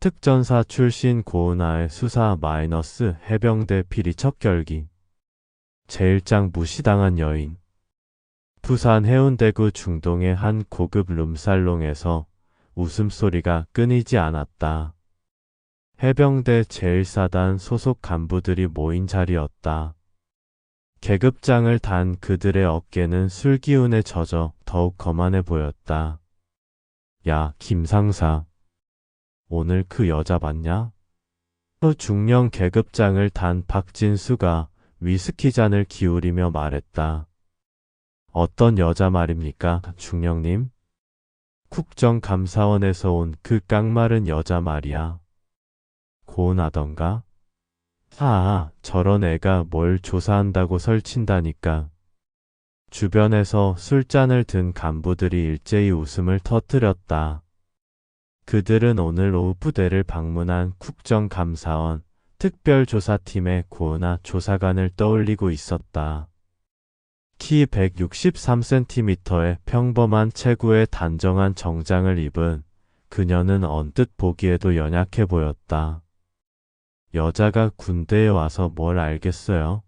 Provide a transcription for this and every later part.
특전사 출신 고은하의 수사 마이너스 해병대 피리 척결기. 제1장 무시당한 여인. 부산 해운대구 중동의 한 고급 룸살롱에서 웃음소리가 끊이지 않았다. 해병대 제1사단 소속 간부들이 모인 자리였다. 계급장을 단 그들의 어깨는 술기운에 젖어 더욱 거만해 보였다. 야, 김상사. 오늘 그 여자 봤냐? 중령 계급장을 단 박진수가 위스키 잔을 기울이며 말했다. 어떤 여자 말입니까, 중령님? 국정감사원에서 온 그 깡마른 여자 말이야. 고운하던가? 저런 애가 뭘 조사한다고 설친다니까. 주변에서 술잔을 든 간부들이 일제히 웃음을 터뜨렸다. 그들은 오늘 오후 부대를 방문한 국정감사원 특별조사팀의 고은하 조사관을 떠올리고 있었다. 키 163cm의 평범한 체구의 단정한 정장을 입은 그녀는 언뜻 보기에도 연약해 보였다. 여자가 군대에 와서 뭘 알겠어요?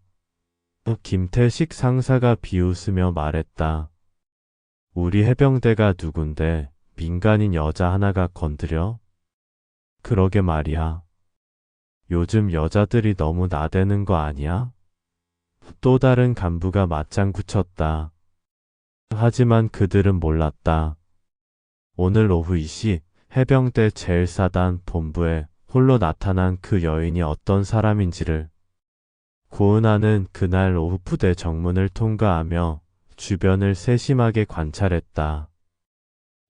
김태식 상사가 비웃으며 말했다. 우리 해병대가 누군데 민간인 여자 하나가 건드려? 그러게 말이야. 요즘 여자들이 너무 나대는 거 아니야? 또 다른 간부가 맞장구 쳤다. 하지만 그들은 몰랐다. 오늘 오후 2시 해병대 제1사단 본부에 홀로 나타난 그 여인이 어떤 사람인지를. 고은하는 그날 오후 부대 정문을 통과하며 주변을 세심하게 관찰했다.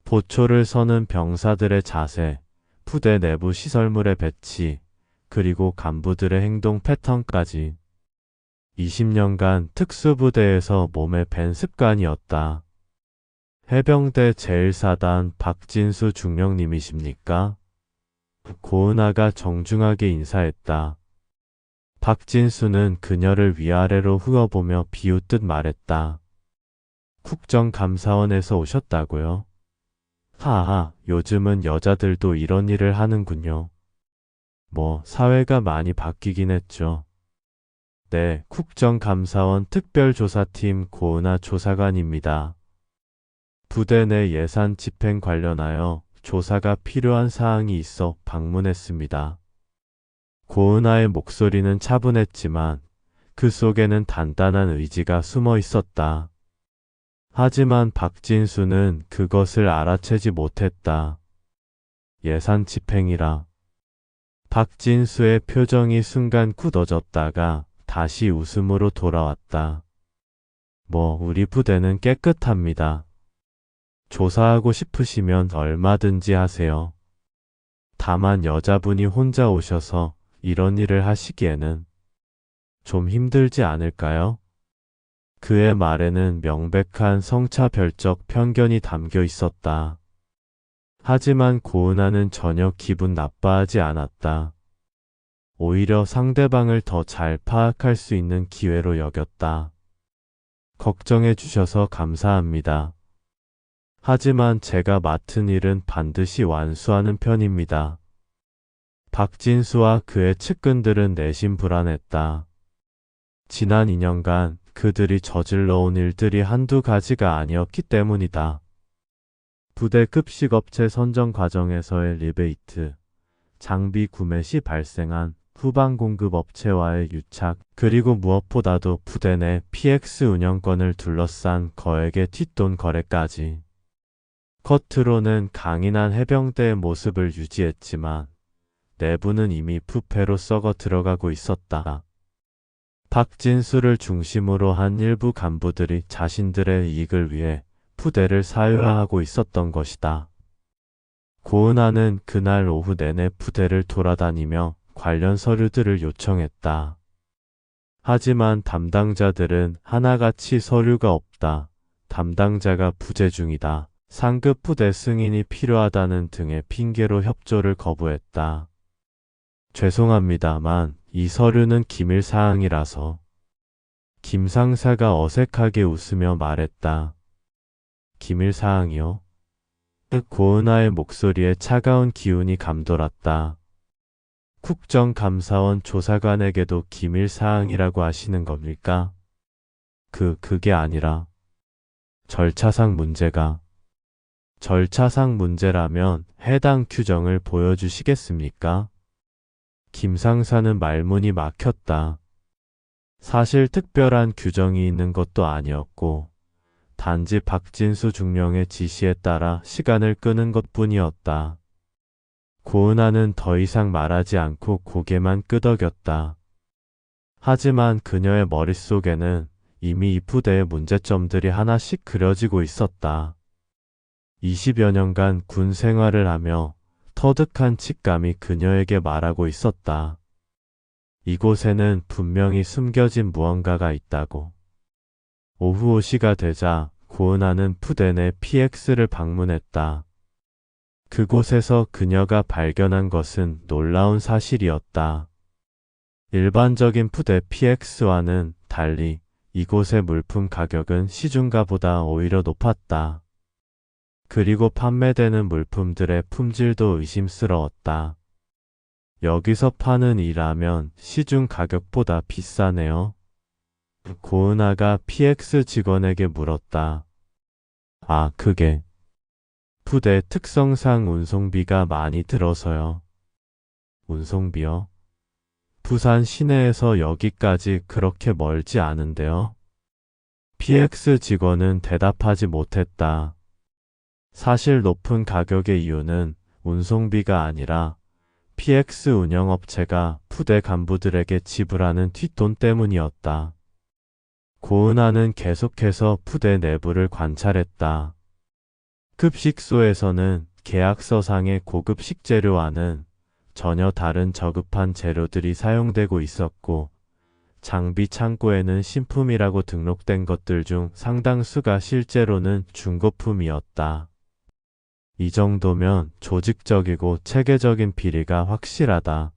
보초를 서는 병사들의 자세, 부대 내부 시설물의 배치, 그리고 간부들의 행동 패턴까지. 20년간 특수부대에서 몸에 밴 습관이었다. 해병대 제1사단 박진수 중령님이십니까? 고은하가 정중하게 인사했다. 박진수는 그녀를 위아래로 훑어보며 비웃듯 말했다. 국정감사원에서 오셨다고요? 요즘은 여자들도 이런 일을 하는군요. 사회가 많이 바뀌긴 했죠. 네, 국정감사원 특별조사팀 고은하 조사관입니다. 부대 내 예산 집행 관련하여 조사가 필요한 사항이 있어 방문했습니다. 고은하의 목소리는 차분했지만 그 속에는 단단한 의지가 숨어 있었다. 하지만 박진수는 그것을 알아채지 못했다. 예산 집행이라. 박진수의 표정이 순간 굳어졌다가 다시 웃음으로 돌아왔다. 우리 부대는 깨끗합니다. 조사하고 싶으시면 얼마든지 하세요. 다만 여자분이 혼자 오셔서 이런 일을 하시기에는 좀 힘들지 않을까요? 그의 말에는 명백한 성차별적 편견이 담겨 있었다. 하지만 고은하는 전혀 기분 나빠하지 않았다. 오히려 상대방을 더 잘 파악할 수 있는 기회로 여겼다. 걱정해 주셔서 감사합니다. 하지만 제가 맡은 일은 반드시 완수하는 편입니다. 박진수와 그의 측근들은 내심 불안했다. 지난 2년간 그들이 저질러온 일들이 한두 가지가 아니었기 때문이다. 부대 급식업체 선정 과정에서의 리베이트, 장비 구매 시 발생한 후방 공급 업체와의 유착, 그리고 무엇보다도 부대 내 PX 운영권을 둘러싼 거액의 뒷돈 거래까지. 겉으로는 강인한 해병대의 모습을 유지했지만 내부는 이미 부패로 썩어 들어가고 있었다. 박진수를 중심으로 한 일부 간부들이 자신들의 이익을 위해 부대를 사유화하고 있었던 것이다. 고은하는 그날 오후 내내 부대를 돌아다니며 관련 서류들을 요청했다. 하지만 담당자들은 하나같이 서류가 없다. 담당자가 부재 중이다. 상급 부대 승인이 필요하다는 등의 핑계로 협조를 거부했다. 죄송합니다만 이 서류는 기밀사항이라서. 김 상사가 어색하게 웃으며 말했다. 기밀사항이요? 고은아의 목소리에 차가운 기운이 감돌았다. 국정감사원 조사관에게도 기밀사항이라고 하시는 겁니까? 그게 아니라 절차상 문제라면 해당 규정을 보여주시겠습니까? 김 상사는 말문이 막혔다. 사실 특별한 규정이 있는 것도 아니었고, 단지 박진수 중령의 지시에 따라 시간을 끄는 것뿐이었다. 고은아는 더 이상 말하지 않고 고개만 끄덕였다. 하지만 그녀의 머릿속에는 이미 이 부대의 문제점들이 하나씩 그려지고 있었다. 20여 년간 군 생활을 하며 터득한 칙감이 그녀에게 말하고 있었다. 이곳에는 분명히 숨겨진 무언가가 있다고. 오후 5시가 되자 고은아는 부대 내 PX를 방문했다. 그곳에서 그녀가 발견한 것은 놀라운 사실이었다. 일반적인 부대 PX와는 달리 이곳의 물품 가격은 시중가보다 오히려 높았다. 그리고 판매되는 물품들의 품질도 의심스러웠다. 여기서 파는 이 라면 시중 가격보다 비싸네요. 고은아가 PX 직원에게 물었다. 아, 그게 부대 특성상 운송비가 많이 들어서요. 운송비요? 부산 시내에서 여기까지 그렇게 멀지 않은데요. PX 직원은 대답하지 못했다. 사실 높은 가격의 이유는 운송비가 아니라 PX 운영업체가 부대 간부들에게 지불하는 뒷돈 때문이었다. 고은아는 계속해서 부대 내부를 관찰했다. 급식소에서는 계약서상의 고급 식재료와는 전혀 다른 저급한 재료들이 사용되고 있었고, 장비 창고에는 신품이라고 등록된 것들 중 상당수가 실제로는 중고품이었다. 이 정도면 조직적이고 체계적인 비리가 확실하다.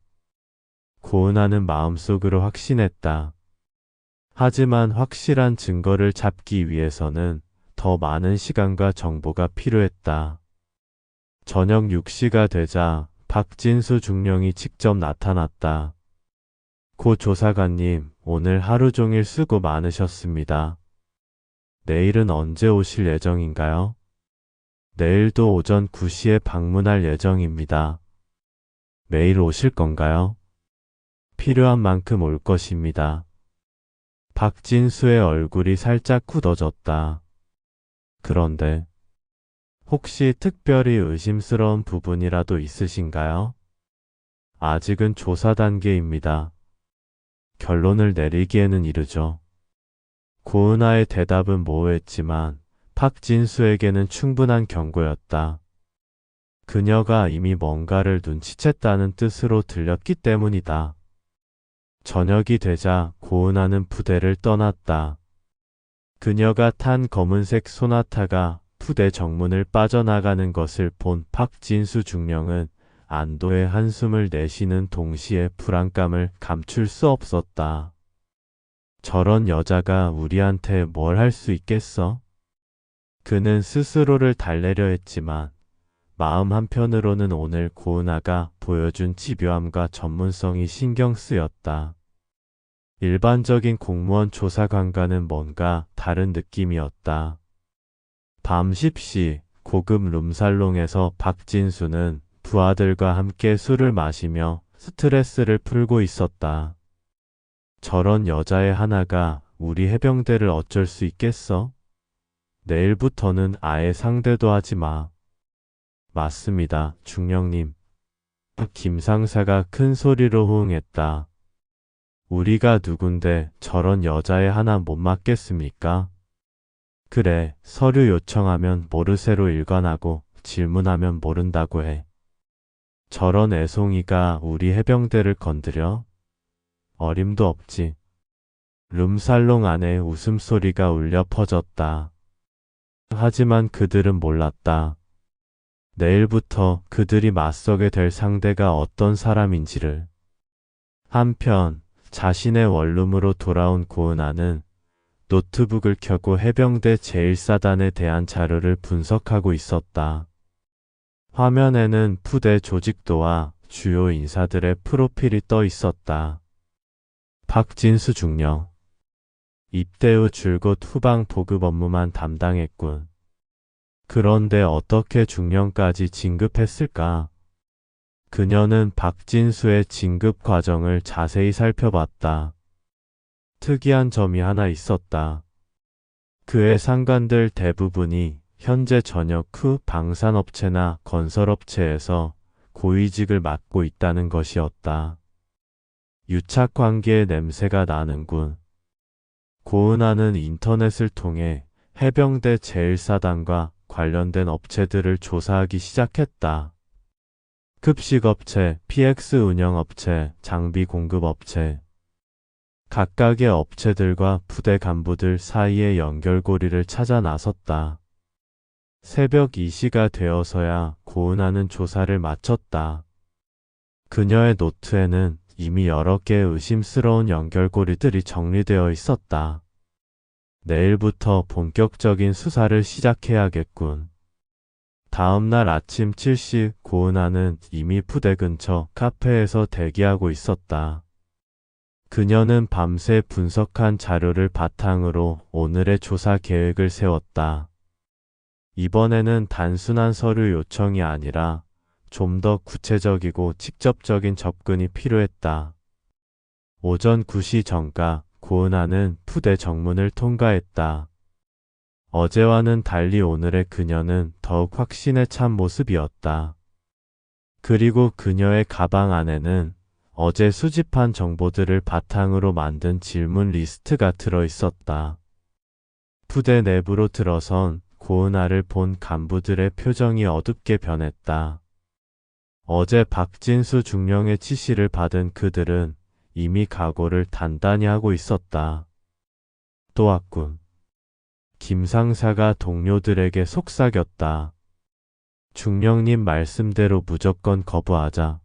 고은아는 마음속으로 확신했다. 하지만 확실한 증거를 잡기 위해서는 더 많은 시간과 정보가 필요했다. 저녁 6시가 되자 박진수 중령이 직접 나타났다. 고 조사관님, 오늘 하루 종일 수고 많으셨습니다. 내일은 언제 오실 예정인가요? 내일도 오전 9시에 방문할 예정입니다. 매일 오실 건가요? 필요한 만큼 올 것입니다. 박진수의 얼굴이 살짝 굳어졌다. 그런데 혹시 특별히 의심스러운 부분이라도 있으신가요? 아직은 조사 단계입니다. 결론을 내리기에는 이르죠. 고은아의 대답은 모호했지만 박진수에게는 충분한 경고였다. 그녀가 이미 뭔가를 눈치챘다는 뜻으로 들렸기 때문이다. 저녁이 되자 고은아는 부대를 떠났다. 그녀가 탄 검은색 소나타가 부대 정문을 빠져나가는 것을 본 박진수 중령은 안도의 한숨을 내쉬는 동시에 불안감을 감출 수 없었다. 저런 여자가 우리한테 뭘 할 수 있겠어? 그는 스스로를 달래려 했지만 마음 한편으로는 오늘 고은아가 보여준 집요함과 전문성이 신경 쓰였다. 일반적인 공무원 조사관과는 뭔가 다른 느낌이었다. 밤 10시 고급 룸살롱에서 박진수는 부하들과 함께 술을 마시며 스트레스를 풀고 있었다. 저런 여자의 하나가 우리 해병대를 어쩔 수 있겠어? 내일부터는 아예 상대도 하지 마. 맞습니다, 중령님. 김 상사가 큰 소리로 호응했다. 우리가 누군데 저런 여자의 하나 못 맡겠습니까? 그래, 서류 요청하면 모르쇠로 일관하고 질문하면 모른다고 해. 저런 애송이가 우리 해병대를 건드려? 어림도 없지. 룸살롱 안에 웃음소리가 울려 퍼졌다. 하지만 그들은 몰랐다. 내일부터 그들이 맞서게 될 상대가 어떤 사람인지를. 한편 자신의 원룸으로 돌아온 고은아는 노트북을 켜고 해병대 제1사단에 대한 자료를 분석하고 있었다. 화면에는 부대 조직도와 주요 인사들의 프로필이 떠 있었다. 박진수 중령. 입대 후 줄곧 후방 보급 업무만 담당했군. 그런데 어떻게 중령까지 진급했을까? 그녀는 박진수의 진급 과정을 자세히 살펴봤다. 특이한 점이 하나 있었다. 그의 상관들 대부분이 현재 전역 후 방산업체나 건설업체에서 고위직을 맡고 있다는 것이었다. 유착관계의 냄새가 나는군. 고은하는 인터넷을 통해 해병대 제1사단과 관련된 업체들을 조사하기 시작했다. 급식업체, PX 운영업체, 장비 공급업체. 각각의 업체들과 부대 간부들 사이의 연결고리를 찾아 나섰다. 새벽 2시가 되어서야 고은하는 조사를 마쳤다. 그녀의 노트에는 이미 여러 개의 의심스러운 연결고리들이 정리되어 있었다. 내일부터 본격적인 수사를 시작해야겠군. 다음 날 아침 7시 고은하는 이미 부대 근처 카페에서 대기하고 있었다. 그녀는 밤새 분석한 자료를 바탕으로 오늘의 조사 계획을 세웠다. 이번에는 단순한 서류 요청이 아니라 좀 더 구체적이고 직접적인 접근이 필요했다. 오전 9시 정가 고은하는 부대 정문을 통과했다. 어제와는 달리 오늘의 그녀는 더욱 확신에 찬 모습이었다. 그리고 그녀의 가방 안에는 어제 수집한 정보들을 바탕으로 만든 질문 리스트가 들어 있었다. 부대 내부로 들어선 고은하를 본 간부들의 표정이 어둡게 변했다. 어제 박진수 중령의 지시를 받은 그들은 이미 각오를 단단히 하고 있었다. 또 왔군. 김 상사가 동료들에게 속삭였다. 중령님 말씀대로 무조건 거부하자.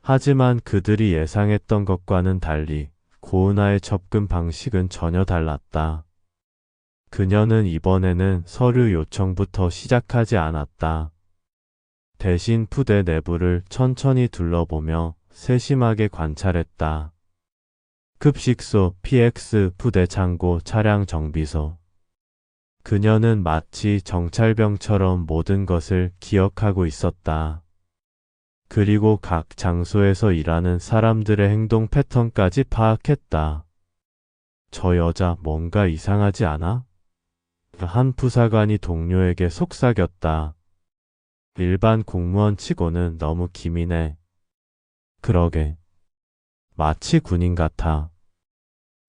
하지만 그들이 예상했던 것과는 달리 고은하의 접근 방식은 전혀 달랐다. 그녀는 이번에는 서류 요청부터 시작하지 않았다. 대신 부대 내부를 천천히 둘러보며 세심하게 관찰했다. 급식소, PX, 부대 창고, 차량 정비소. 그녀는 마치 정찰병처럼 모든 것을 기억하고 있었다. 그리고 각 장소에서 일하는 사람들의 행동 패턴까지 파악했다. 저 여자 뭔가 이상하지 않아? 한 부사관이 동료에게 속삭였다. 일반 공무원 치고는 너무 기민해. 그러게. 마치 군인 같아.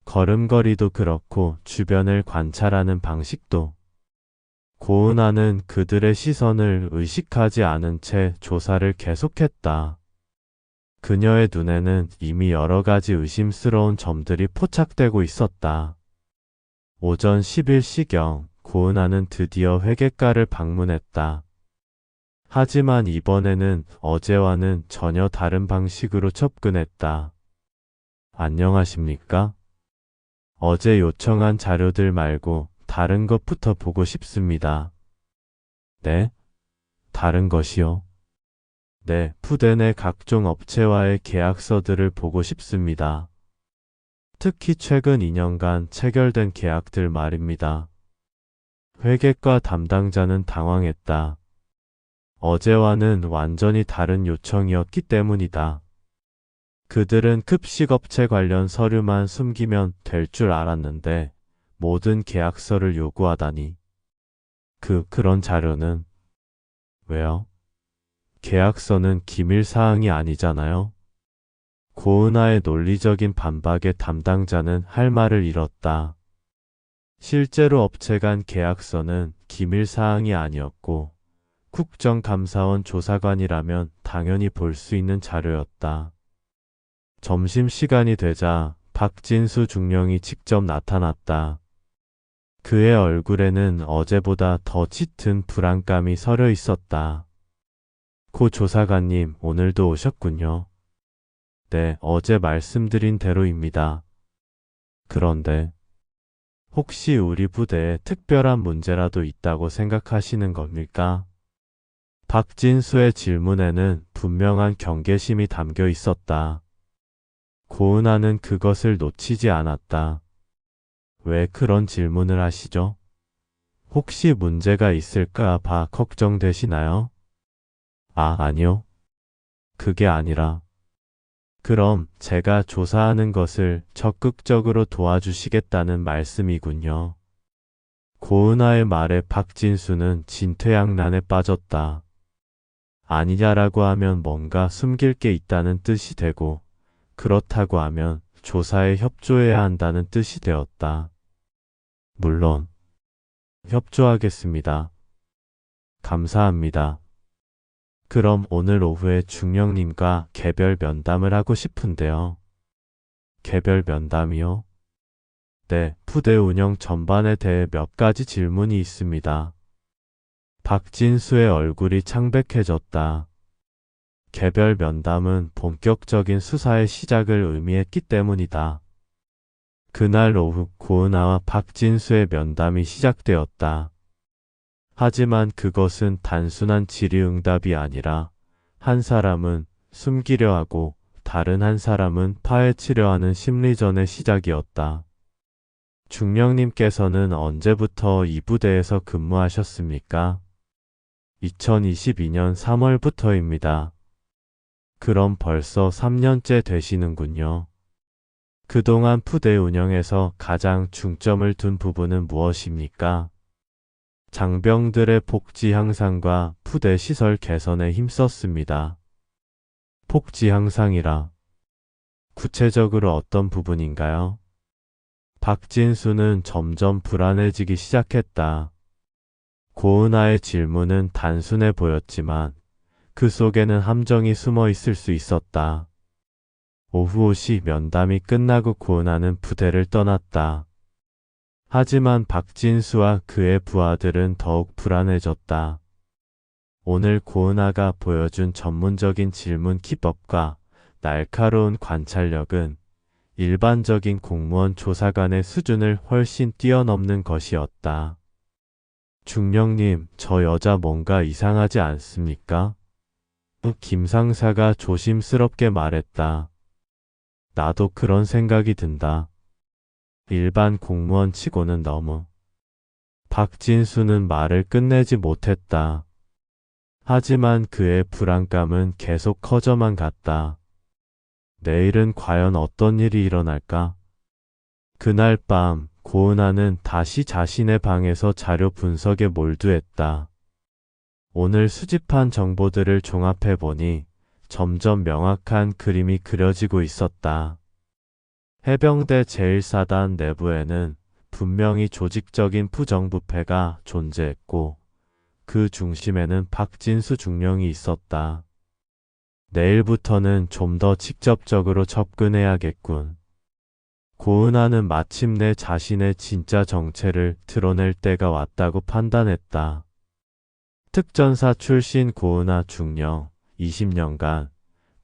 걸음걸이도 그렇고 주변을 관찰하는 방식도. 고은하는 그들의 시선을 의식하지 않은 채 조사를 계속했다. 그녀의 눈에는 이미 여러 가지 의심스러운 점들이 포착되고 있었다. 오전 11시경 고은하는 드디어 회계과를 방문했다. 하지만 이번에는 어제와는 전혀 다른 방식으로 접근했다. 안녕하십니까? 어제 요청한 자료들 말고 다른 것부터 보고 싶습니다. 네? 다른 것이요? 네, 부대 내 각종 업체와의 계약서들을 보고 싶습니다. 특히 최근 2년간 체결된 계약들 말입니다. 회계과 담당자는 당황했다. 어제와는 완전히 다른 요청이었기 때문이다. 그들은 급식업체 관련 서류만 숨기면 될 줄 알았는데 모든 계약서를 요구하다니. 그런 자료는 왜요? 계약서는 기밀사항이 아니잖아요. 고은하의 논리적인 반박에 담당자는 할 말을 잃었다. 실제로 업체 간 계약서는 기밀사항이 아니었고 국정감사원 조사관이라면 당연히 볼 수 있는 자료였다. 점심시간이 되자 박진수 중령이 직접 나타났다. 그의 얼굴에는 어제보다 더 짙은 불안감이 서려 있었다. 고 조사관님, 오늘도 오셨군요. 네, 어제 말씀드린 대로입니다. 그런데 혹시 우리 부대에 특별한 문제라도 있다고 생각하시는 겁니까? 박진수의 질문에는 분명한 경계심이 담겨 있었다. 고은아는 그것을 놓치지 않았다. 왜 그런 질문을 하시죠? 혹시 문제가 있을까 봐 걱정되시나요? 아니요. 그게 아니라. 그럼 제가 조사하는 것을 적극적으로 도와주시겠다는 말씀이군요. 고은아의 말에 박진수는 진퇴양난에 빠졌다. 아니냐라고 하면 뭔가 숨길 게 있다는 뜻이 되고, 그렇다고 하면 조사에 협조해야 한다는 뜻이 되었다. 물론, 협조하겠습니다. 감사합니다. 그럼 오늘 오후에 중령님과 개별 면담을 하고 싶은데요. 개별 면담이요? 네, 부대 운영 전반에 대해 몇 가지 질문이 있습니다. 박진수의 얼굴이 창백해졌다. 개별 면담은 본격적인 수사의 시작을 의미했기 때문이다. 그날 오후 고은아와 박진수의 면담이 시작되었다. 하지만 그것은 단순한 질의응답이 아니라 한 사람은 숨기려 하고 다른 한 사람은 파헤치려 하는 심리전의 시작이었다. 중령님께서는 언제부터 이 부대에서 근무하셨습니까? 2022년 3월부터입니다. 그럼 벌써 3년째 되시는군요. 그동안 부대 운영에서 가장 중점을 둔 부분은 무엇입니까? 장병들의 복지 향상과 부대 시설 개선에 힘썼습니다. 복지 향상이라 구체적으로 어떤 부분인가요? 박진수는 점점 불안해지기 시작했다. 고은아의 질문은 단순해 보였지만 그 속에는 함정이 숨어 있을 수 있었다. 오후 5시 면담이 끝나고 고은아는 부대를 떠났다. 하지만 박진수와 그의 부하들은 더욱 불안해졌다. 오늘 고은아가 보여준 전문적인 질문 기법과 날카로운 관찰력은 일반적인 공무원 조사관의 수준을 훨씬 뛰어넘는 것이었다. 중령님, 저 여자 뭔가 이상하지 않습니까? 김 상사가 조심스럽게 말했다. 나도 그런 생각이 든다. 일반 공무원 치고는 너무. 박진수는 말을 끝내지 못했다. 하지만 그의 불안감은 계속 커져만 갔다. 내일은 과연 어떤 일이 일어날까? 그날 밤 고은아는 다시 자신의 방에서 자료 분석에 몰두했다. 오늘 수집한 정보들을 종합해보니 점점 명확한 그림이 그려지고 있었다. 해병대 제1사단 내부에는 분명히 조직적인 부정부패가 존재했고 그 중심에는 박진수 중령이 있었다. 내일부터는 좀 더 직접적으로 접근해야겠군. 고은아는 마침내 자신의 진짜 정체를 드러낼 때가 왔다고 판단했다. 특전사 출신 고은아 중령, 20년간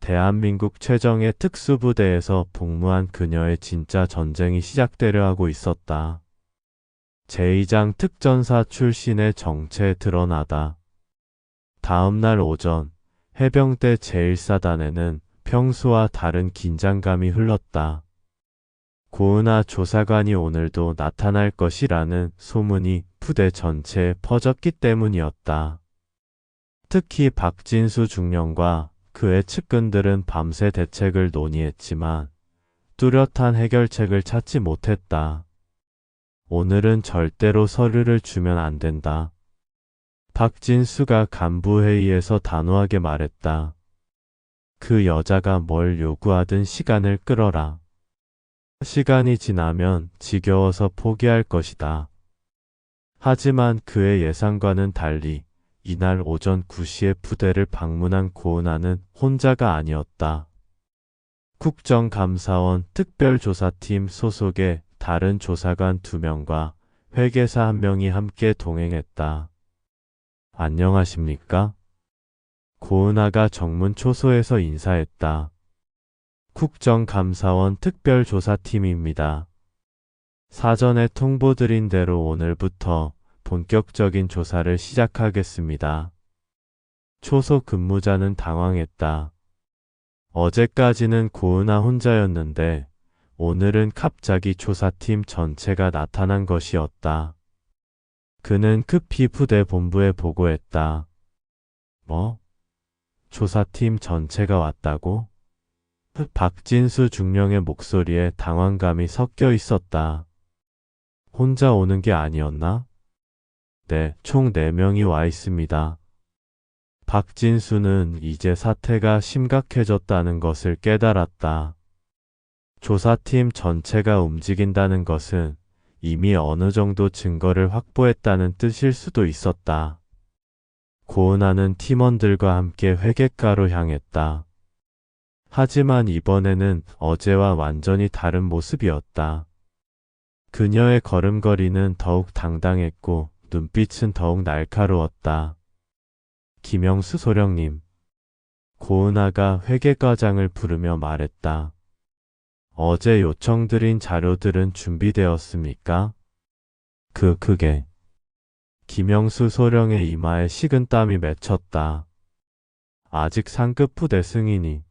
대한민국 최정예 특수부대에서 복무한 그녀의 진짜 전쟁이 시작되려 하고 있었다. 제2장 특전사 출신의 정체에 드러나다. 다음날 오전 해병대 제1사단에는 평소와 다른 긴장감이 흘렀다. 고은아 조사관이 오늘도 나타날 것이라는 소문이 부대 전체에 퍼졌기 때문이었다. 특히 박진수 중령과 그의 측근들은 밤새 대책을 논의했지만 뚜렷한 해결책을 찾지 못했다. 오늘은 절대로 서류를 주면 안 된다. 박진수가 간부회의에서 단호하게 말했다. 그 여자가 뭘 요구하든 시간을 끌어라. 시간이 지나면 지겨워서 포기할 것이다. 하지만 그의 예상과는 달리 이날 오전 9시에 부대를 방문한 고은아는 혼자가 아니었다. 국정감사원 특별조사팀 소속의 다른 조사관 2명과 회계사 1명이 함께 동행했다. 안녕하십니까? 고은아가 정문 초소에서 인사했다. 국정감사원 특별조사팀입니다. 사전에 통보드린 대로 오늘부터 본격적인 조사를 시작하겠습니다. 초소 근무자는 당황했다. 어제까지는 고은아 혼자였는데 오늘은 갑자기 조사팀 전체가 나타난 것이었다. 그는 급히 부대 본부에 보고했다. 뭐? 조사팀 전체가 왔다고? 박진수 중령의 목소리에 당황감이 섞여 있었다. 혼자 오는 게 아니었나? 네, 총 4명이 와 있습니다. 박진수는 이제 사태가 심각해졌다는 것을 깨달았다. 조사팀 전체가 움직인다는 것은 이미 어느 정도 증거를 확보했다는 뜻일 수도 있었다. 고은아는 팀원들과 함께 회계과로 향했다. 하지만 이번에는 어제와 완전히 다른 모습이었다. 그녀의 걸음걸이는 더욱 당당했고 눈빛은 더욱 날카로웠다. 김영수 소령님. 고은아가 회계과장을 부르며 말했다. 어제 요청드린 자료들은 준비되었습니까? 그게. 김영수 소령의 이마에 식은땀이 맺혔다. 아직 상급 부대 승인이.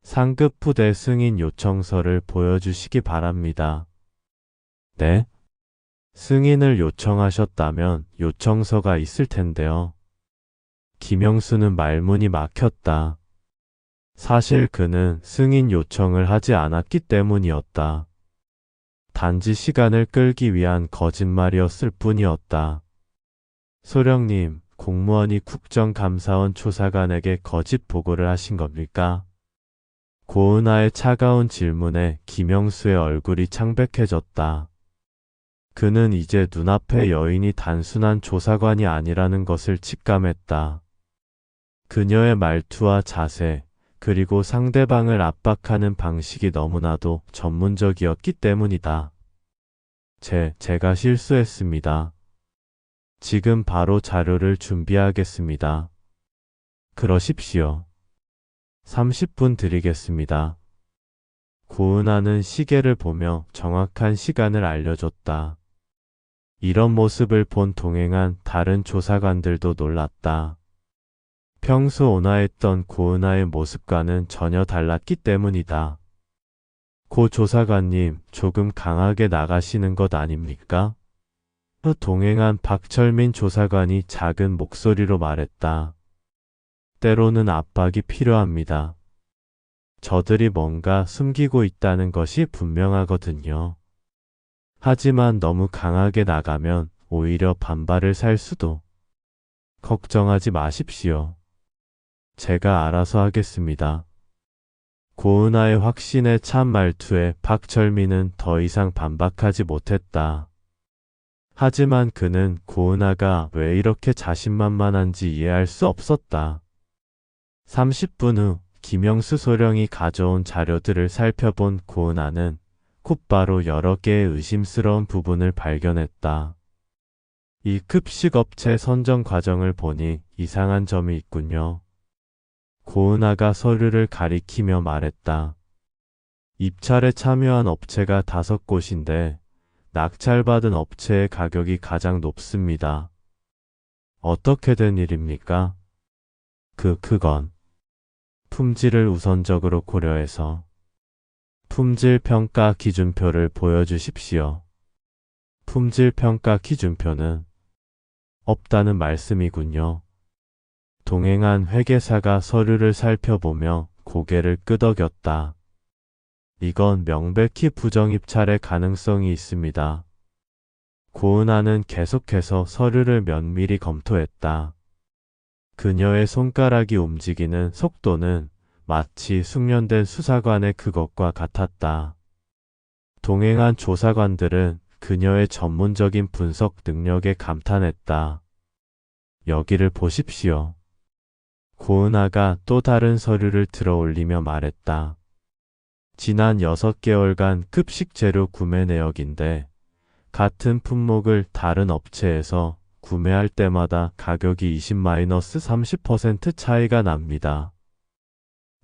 상급 부대 승인 요청서를 보여주시기 바랍니다. 네? 승인을 요청하셨다면 요청서가 있을 텐데요. 김영수는 말문이 막혔다. 사실 그는 승인 요청을 하지 않았기 때문이었다. 단지 시간을 끌기 위한 거짓말이었을 뿐이었다. 소령님, 공무원이 국정감사원 조사관에게 거짓 보고를 하신 겁니까? 고은아의 차가운 질문에 김영수의 얼굴이 창백해졌다. 그는 이제 눈앞의 여인이 단순한 조사관이 아니라는 것을 직감했다. 그녀의 말투와 자세, 그리고 상대방을 압박하는 방식이 너무나도 전문적이었기 때문이다. 제가 실수했습니다. 지금 바로 자료를 준비하겠습니다. 그러십시오. 30분 드리겠습니다. 고은아는 시계를 보며 정확한 시간을 알려줬다. 이런 모습을 본 동행한 다른 조사관들도 놀랐다. 평소 온화했던 고은아의 모습과는 전혀 달랐기 때문이다. 고 조사관님, 조금 강하게 나가시는 것 아닙니까? 동행한 박철민 조사관이 작은 목소리로 말했다. 때로는 압박이 필요합니다. 저들이 뭔가 숨기고 있다는 것이 분명하거든요. 하지만 너무 강하게 나가면 오히려 반발을 살 수도. 걱정하지 마십시오. 제가 알아서 하겠습니다. 고은아의 확신에 찬 말투에 박철민은 더 이상 반박하지 못했다. 하지만 그는 고은아가 왜 이렇게 자신만만한지 이해할 수 없었다. 30분 후 김영수 소령이 가져온 자료들을 살펴본 고은아는 곧바로 여러 개의 의심스러운 부분을 발견했다. 이 급식업체 선정 과정을 보니 이상한 점이 있군요. 고은아가 서류를 가리키며 말했다. 입찰에 참여한 업체가 5곳인데 낙찰받은 업체의 가격이 가장 높습니다. 어떻게 된 일입니까? 그건 품질을 우선적으로 고려해서 품질 평가 기준표를 보여주십시오. 품질 평가 기준표는 없다는 말씀이군요. 동행한 회계사가 서류를 살펴보며 고개를 끄덕였다. 이건 명백히 부정입찰의 가능성이 있습니다. 고은아는 계속해서 서류를 면밀히 검토했다. 그녀의 손가락이 움직이는 속도는 마치 숙련된 수사관의 그것과 같았다. 동행한 조사관들은 그녀의 전문적인 분석 능력에 감탄했다. 여기를 보십시오. 고은아가 또 다른 서류를 들어 올리며 말했다. 지난 6개월간 급식 재료 구매 내역인데 같은 품목을 다른 업체에서 구매할 때마다 가격이 20-30% 차이가 납니다.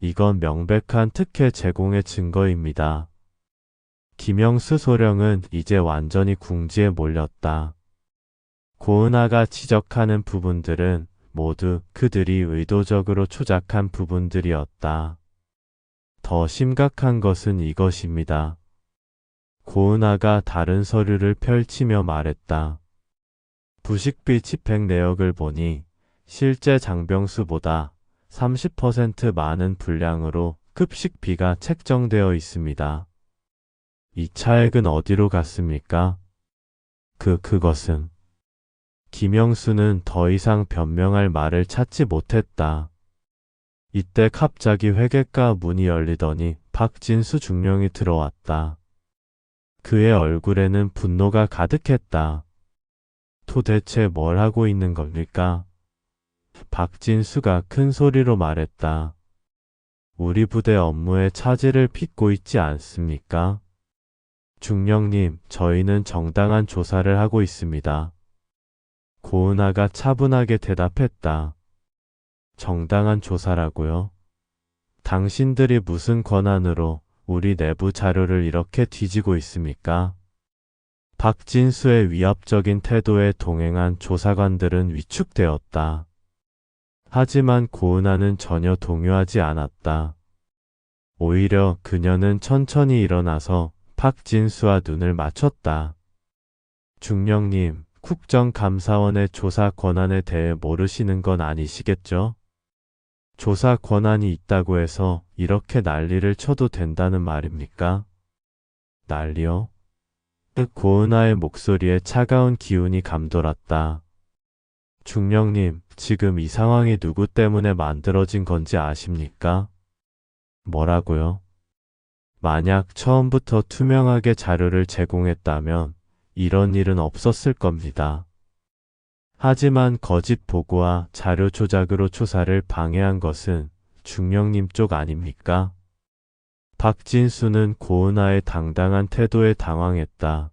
이건 명백한 특혜 제공의 증거입니다. 김영수 소령은 이제 완전히 궁지에 몰렸다. 고은아가 지적하는 부분들은 모두 그들이 의도적으로 조작한 부분들이었다. 더 심각한 것은 이것입니다. 고은아가 다른 서류를 펼치며 말했다. 부식비 집행 내역을 보니 실제 장병수보다 30% 많은 분량으로 급식비가 책정되어 있습니다. 이 차액은 어디로 갔습니까? 그것은. 김영수는 더 이상 변명할 말을 찾지 못했다. 이때 갑자기 회계과 문이 열리더니 박진수 중령이 들어왔다. 그의 얼굴에는 분노가 가득했다. 도대체 뭘 하고 있는 겁니까? 박진수가 큰 소리로 말했다. 우리 부대 업무에 차질을 빚고 있지 않습니까? 중령님, 저희는 정당한 조사를 하고 있습니다. 고은아가 차분하게 대답했다. 정당한 조사라고요? 당신들이 무슨 권한으로 우리 내부 자료를 이렇게 뒤지고 있습니까? 박진수의 위압적인 태도에 동행한 조사관들은 위축되었다. 하지만 고은아는 전혀 동요하지 않았다. 오히려 그녀는 천천히 일어나서 박진수와 눈을 맞췄다. 중령님, 국정감사원의 조사 권한에 대해 모르시는 건 아니시겠죠? 조사 권한이 있다고 해서 이렇게 난리를 쳐도 된다는 말입니까? 난리요? 고은아의 목소리에 차가운 기운이 감돌았다. 중령님, 지금 이 상황이 누구 때문에 만들어진 건지 아십니까? 뭐라고요? 만약 처음부터 투명하게 자료를 제공했다면 이런 일은 없었을 겁니다. 하지만 거짓 보고와 자료 조작으로 조사를 방해한 것은 중령님 쪽 아닙니까? 박진수는 고은아의 당당한 태도에 당황했다.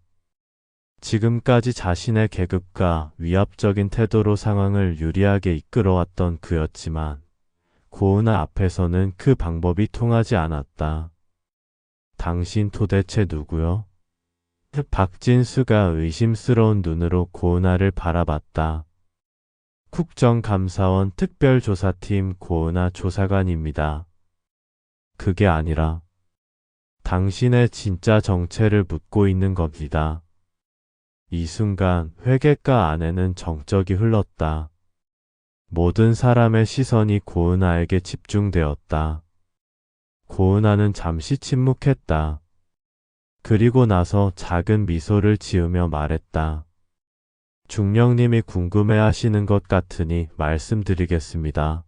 지금까지 자신의 계급과 위압적인 태도로 상황을 유리하게 이끌어왔던 그였지만 고은아 앞에서는 그 방법이 통하지 않았다. 당신 도대체 누구요? 박진수가 의심스러운 눈으로 고은아를 바라봤다. 국정감사원 특별조사팀 고은아 조사관입니다. 그게 아니라 당신의 진짜 정체를 묻고 있는 겁니다. 이 순간 회계과 안에는 정적이 흘렀다. 모든 사람의 시선이 고은아에게 집중되었다. 고은아는 잠시 침묵했다. 그리고 나서 작은 미소를 지으며 말했다. 중령님이 궁금해하시는 것 같으니 말씀드리겠습니다.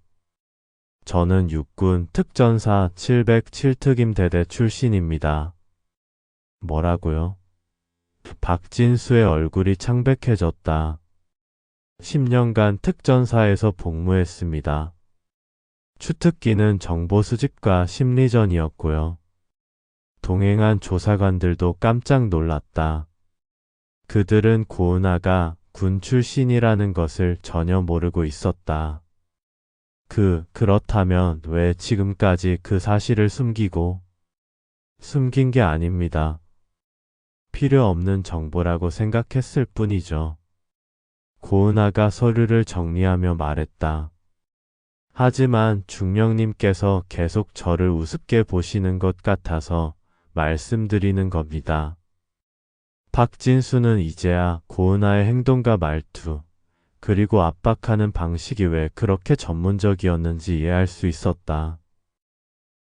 저는 육군 특전사 707특임대대 출신입니다. 뭐라고요? 박진수의 얼굴이 창백해졌다. 10년간 특전사에서 복무했습니다. 추특기는 정보 수집과 심리전이었고요. 동행한 조사관들도 깜짝 놀랐다. 그들은 고은아가 군 출신이라는 것을 전혀 모르고 있었다. 그렇다면 왜 지금까지 그 사실을 숨기고? 숨긴 게 아닙니다. 필요 없는 정보라고 생각했을 뿐이죠. 고은아가 서류를 정리하며 말했다. 하지만 중령님께서 계속 저를 우습게 보시는 것 같아서 말씀드리는 겁니다. 박진수는 이제야 고은아의 행동과 말투, 그리고 압박하는 방식이 왜 그렇게 전문적이었는지 이해할 수 있었다.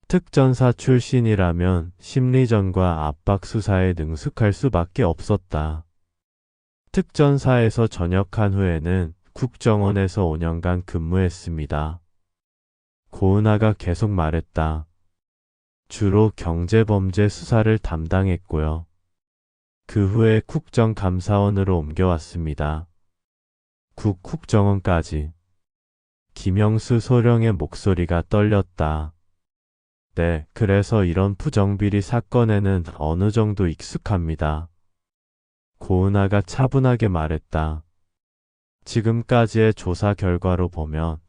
특전사 출신이라면 심리전과 압박 수사에 능숙할 수밖에 없었다. 특전사에서 전역한 후에는 국정원에서 5년간 근무했습니다. 고은아가 계속 말했다. 주로 경제범죄 수사를 담당했고요. 그 후에 국정감사원으로 옮겨왔습니다. 국정원까지. 김영수 소령의 목소리가 떨렸다. 네, 그래서 이런 부정비리 사건에는 어느 정도 익숙합니다. 고은아가 차분하게 말했다. 지금까지의 조사 결과로 보면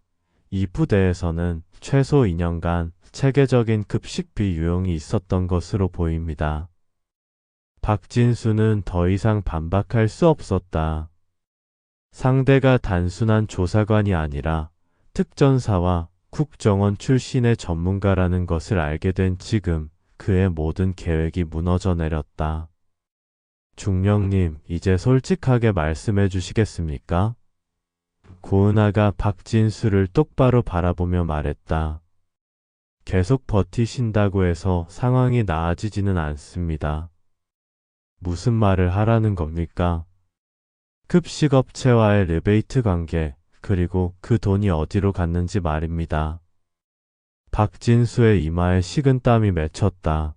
이 부대에서는 최소 2년간 체계적인 급식비 유용이 있었던 것으로 보입니다. 박진수는 더 이상 반박할 수 없었다. 상대가 단순한 조사관이 아니라 특전사와 국정원 출신의 전문가라는 것을 알게 된 지금 그의 모든 계획이 무너져 내렸다. 중령님, 이제 솔직하게 말씀해 주시겠습니까? 고은아가 박진수를 똑바로 바라보며 말했다. 계속 버티신다고 해서 상황이 나아지지는 않습니다. 무슨 말을 하라는 겁니까? 급식업체와의 리베이트 관계, 그리고 그 돈이 어디로 갔는지 말입니다. 박진수의 이마에 식은땀이 맺혔다.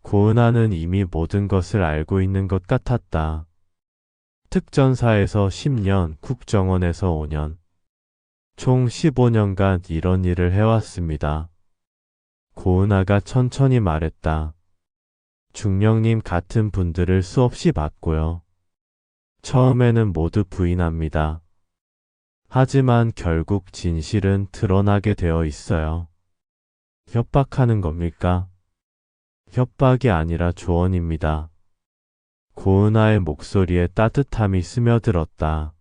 고은아는 이미 모든 것을 알고 있는 것 같았다. 특전사에서 10년, 국정원에서 5년, 총 15년간 이런 일을 해왔습니다. 고은아가 천천히 말했다. 중령님 같은 분들을 수없이 봤고요. 처음에는 모두 부인합니다. 하지만 결국 진실은 드러나게 되어 있어요. 협박하는 겁니까? 협박이 아니라 조언입니다. 고은아의 목소리에 따뜻함이 스며들었다.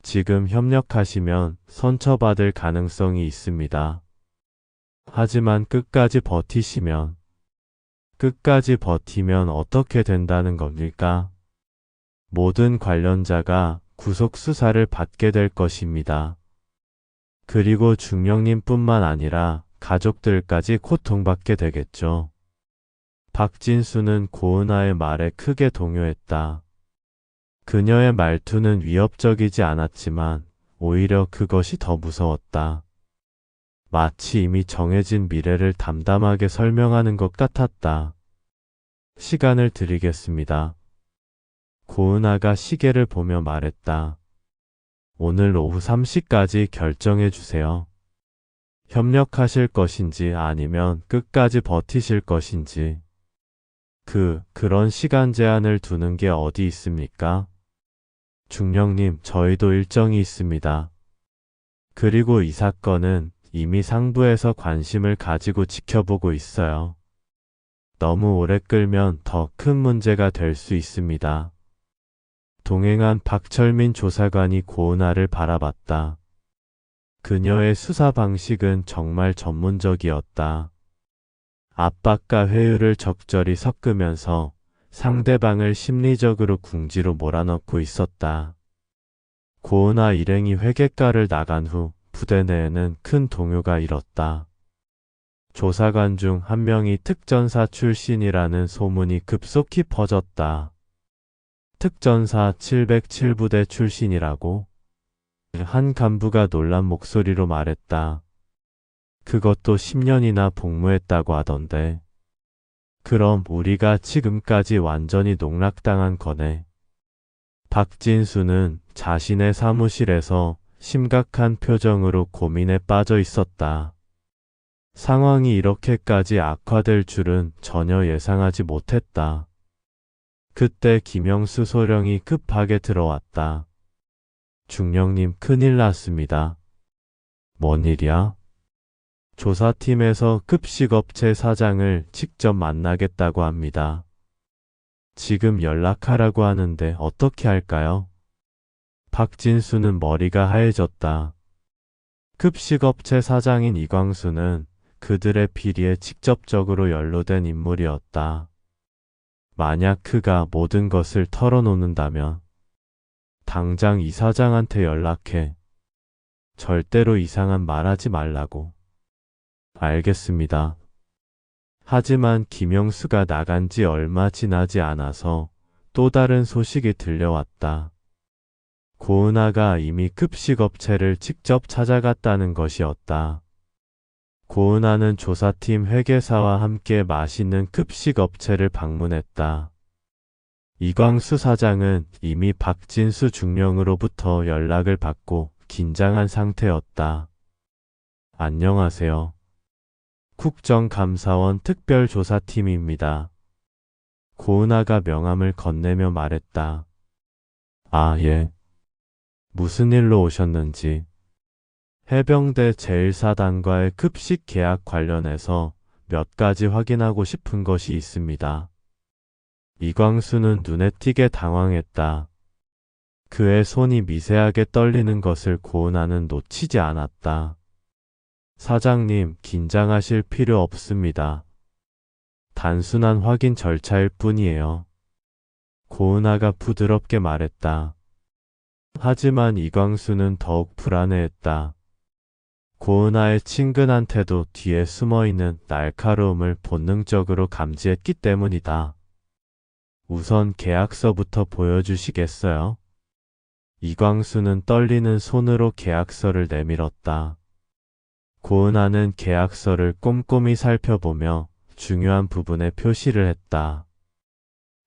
지금 협력하시면 선처받을 가능성이 있습니다. 하지만 끝까지 버티면 어떻게 된다는 겁니까? 모든 관련자가 구속 수사를 받게 될 것입니다. 그리고 중령님뿐만 아니라 가족들까지 고통받게 되겠죠. 박진수는 고은아의 말에 크게 동요했다. 그녀의 말투는 위협적이지 않았지만 오히려 그것이 더 무서웠다. 마치 이미 정해진 미래를 담담하게 설명하는 것 같았다. 시간을 드리겠습니다. 고은아가 시계를 보며 말했다. 오늘 오후 3시까지 결정해 주세요. 협력하실 것인지 아니면 끝까지 버티실 것인지. 그런 시간 제한을 두는 게 어디 있습니까? 중령님, 저희도 일정이 있습니다. 그리고 이 사건은 이미 상부에서 관심을 가지고 지켜보고 있어요. 너무 오래 끌면 더 큰 문제가 될 수 있습니다. 동행한 박철민 조사관이 고은아를 바라봤다. 그녀의 수사 방식은 정말 전문적이었다. 압박과 회유를 적절히 섞으면서 상대방을 심리적으로 궁지로 몰아넣고 있었다. 고은아 일행이 회계과를 나간 후 부대 내에는 큰 동요가 일었다. 조사관 중 한 명이 특전사 출신이라는 소문이 급속히 퍼졌다. 특전사 707부대 출신이라고? 한 간부가 놀란 목소리로 말했다. 그것도 10년이나 복무했다고 하던데. 그럼 우리가 지금까지 완전히 농락당한 거네. 박진수는 자신의 사무실에서 심각한 표정으로 고민에 빠져 있었다. 상황이 이렇게까지 악화될 줄은 전혀 예상하지 못했다. 그때 김영수 소령이 급하게 들어왔다. 중령님, 큰일 났습니다. 뭔 일이야? 조사팀에서 급식업체 사장을 직접 만나겠다고 합니다. 지금 연락하라고 하는데 어떻게 할까요? 박진수는 머리가 하얘졌다. 급식업체 사장인 이광수는 그들의 비리에 직접적으로 연루된 인물이었다. 만약 그가 모든 것을 털어놓는다면 당장 이 사장한테 연락해. 절대로 이상한 말하지 말라고. 알겠습니다. 하지만 김영수가 나간 지 얼마 지나지 않아서 또 다른 소식이 들려왔다. 고은아가 이미 급식업체를 직접 찾아갔다는 것이었다. 고은아는 조사팀 회계사와 함께 맛있는 급식업체를 방문했다. 이광수 사장은 이미 박진수 중령으로부터 연락을 받고 긴장한 상태였다. 안녕하세요. 국정감사원 특별조사팀입니다. 고은아가 명함을 건네며 말했다. 아, 예. 무슨 일로 오셨는지. 해병대 제1사단과의 급식 계약 관련해서 몇 가지 확인하고 싶은 것이 있습니다. 이광수는 눈에 띄게 당황했다. 그의 손이 미세하게 떨리는 것을 고은아는 놓치지 않았다. 사장님, 긴장하실 필요 없습니다. 단순한 확인 절차일 뿐이에요. 고은아가 부드럽게 말했다. 하지만 이광수는 더욱 불안해했다. 고은아의 친근한 태도 뒤에 숨어있는 날카로움을 본능적으로 감지했기 때문이다. 우선 계약서부터 보여주시겠어요? 이광수는 떨리는 손으로 계약서를 내밀었다. 고은아는 계약서를 꼼꼼히 살펴보며 중요한 부분에 표시를 했다.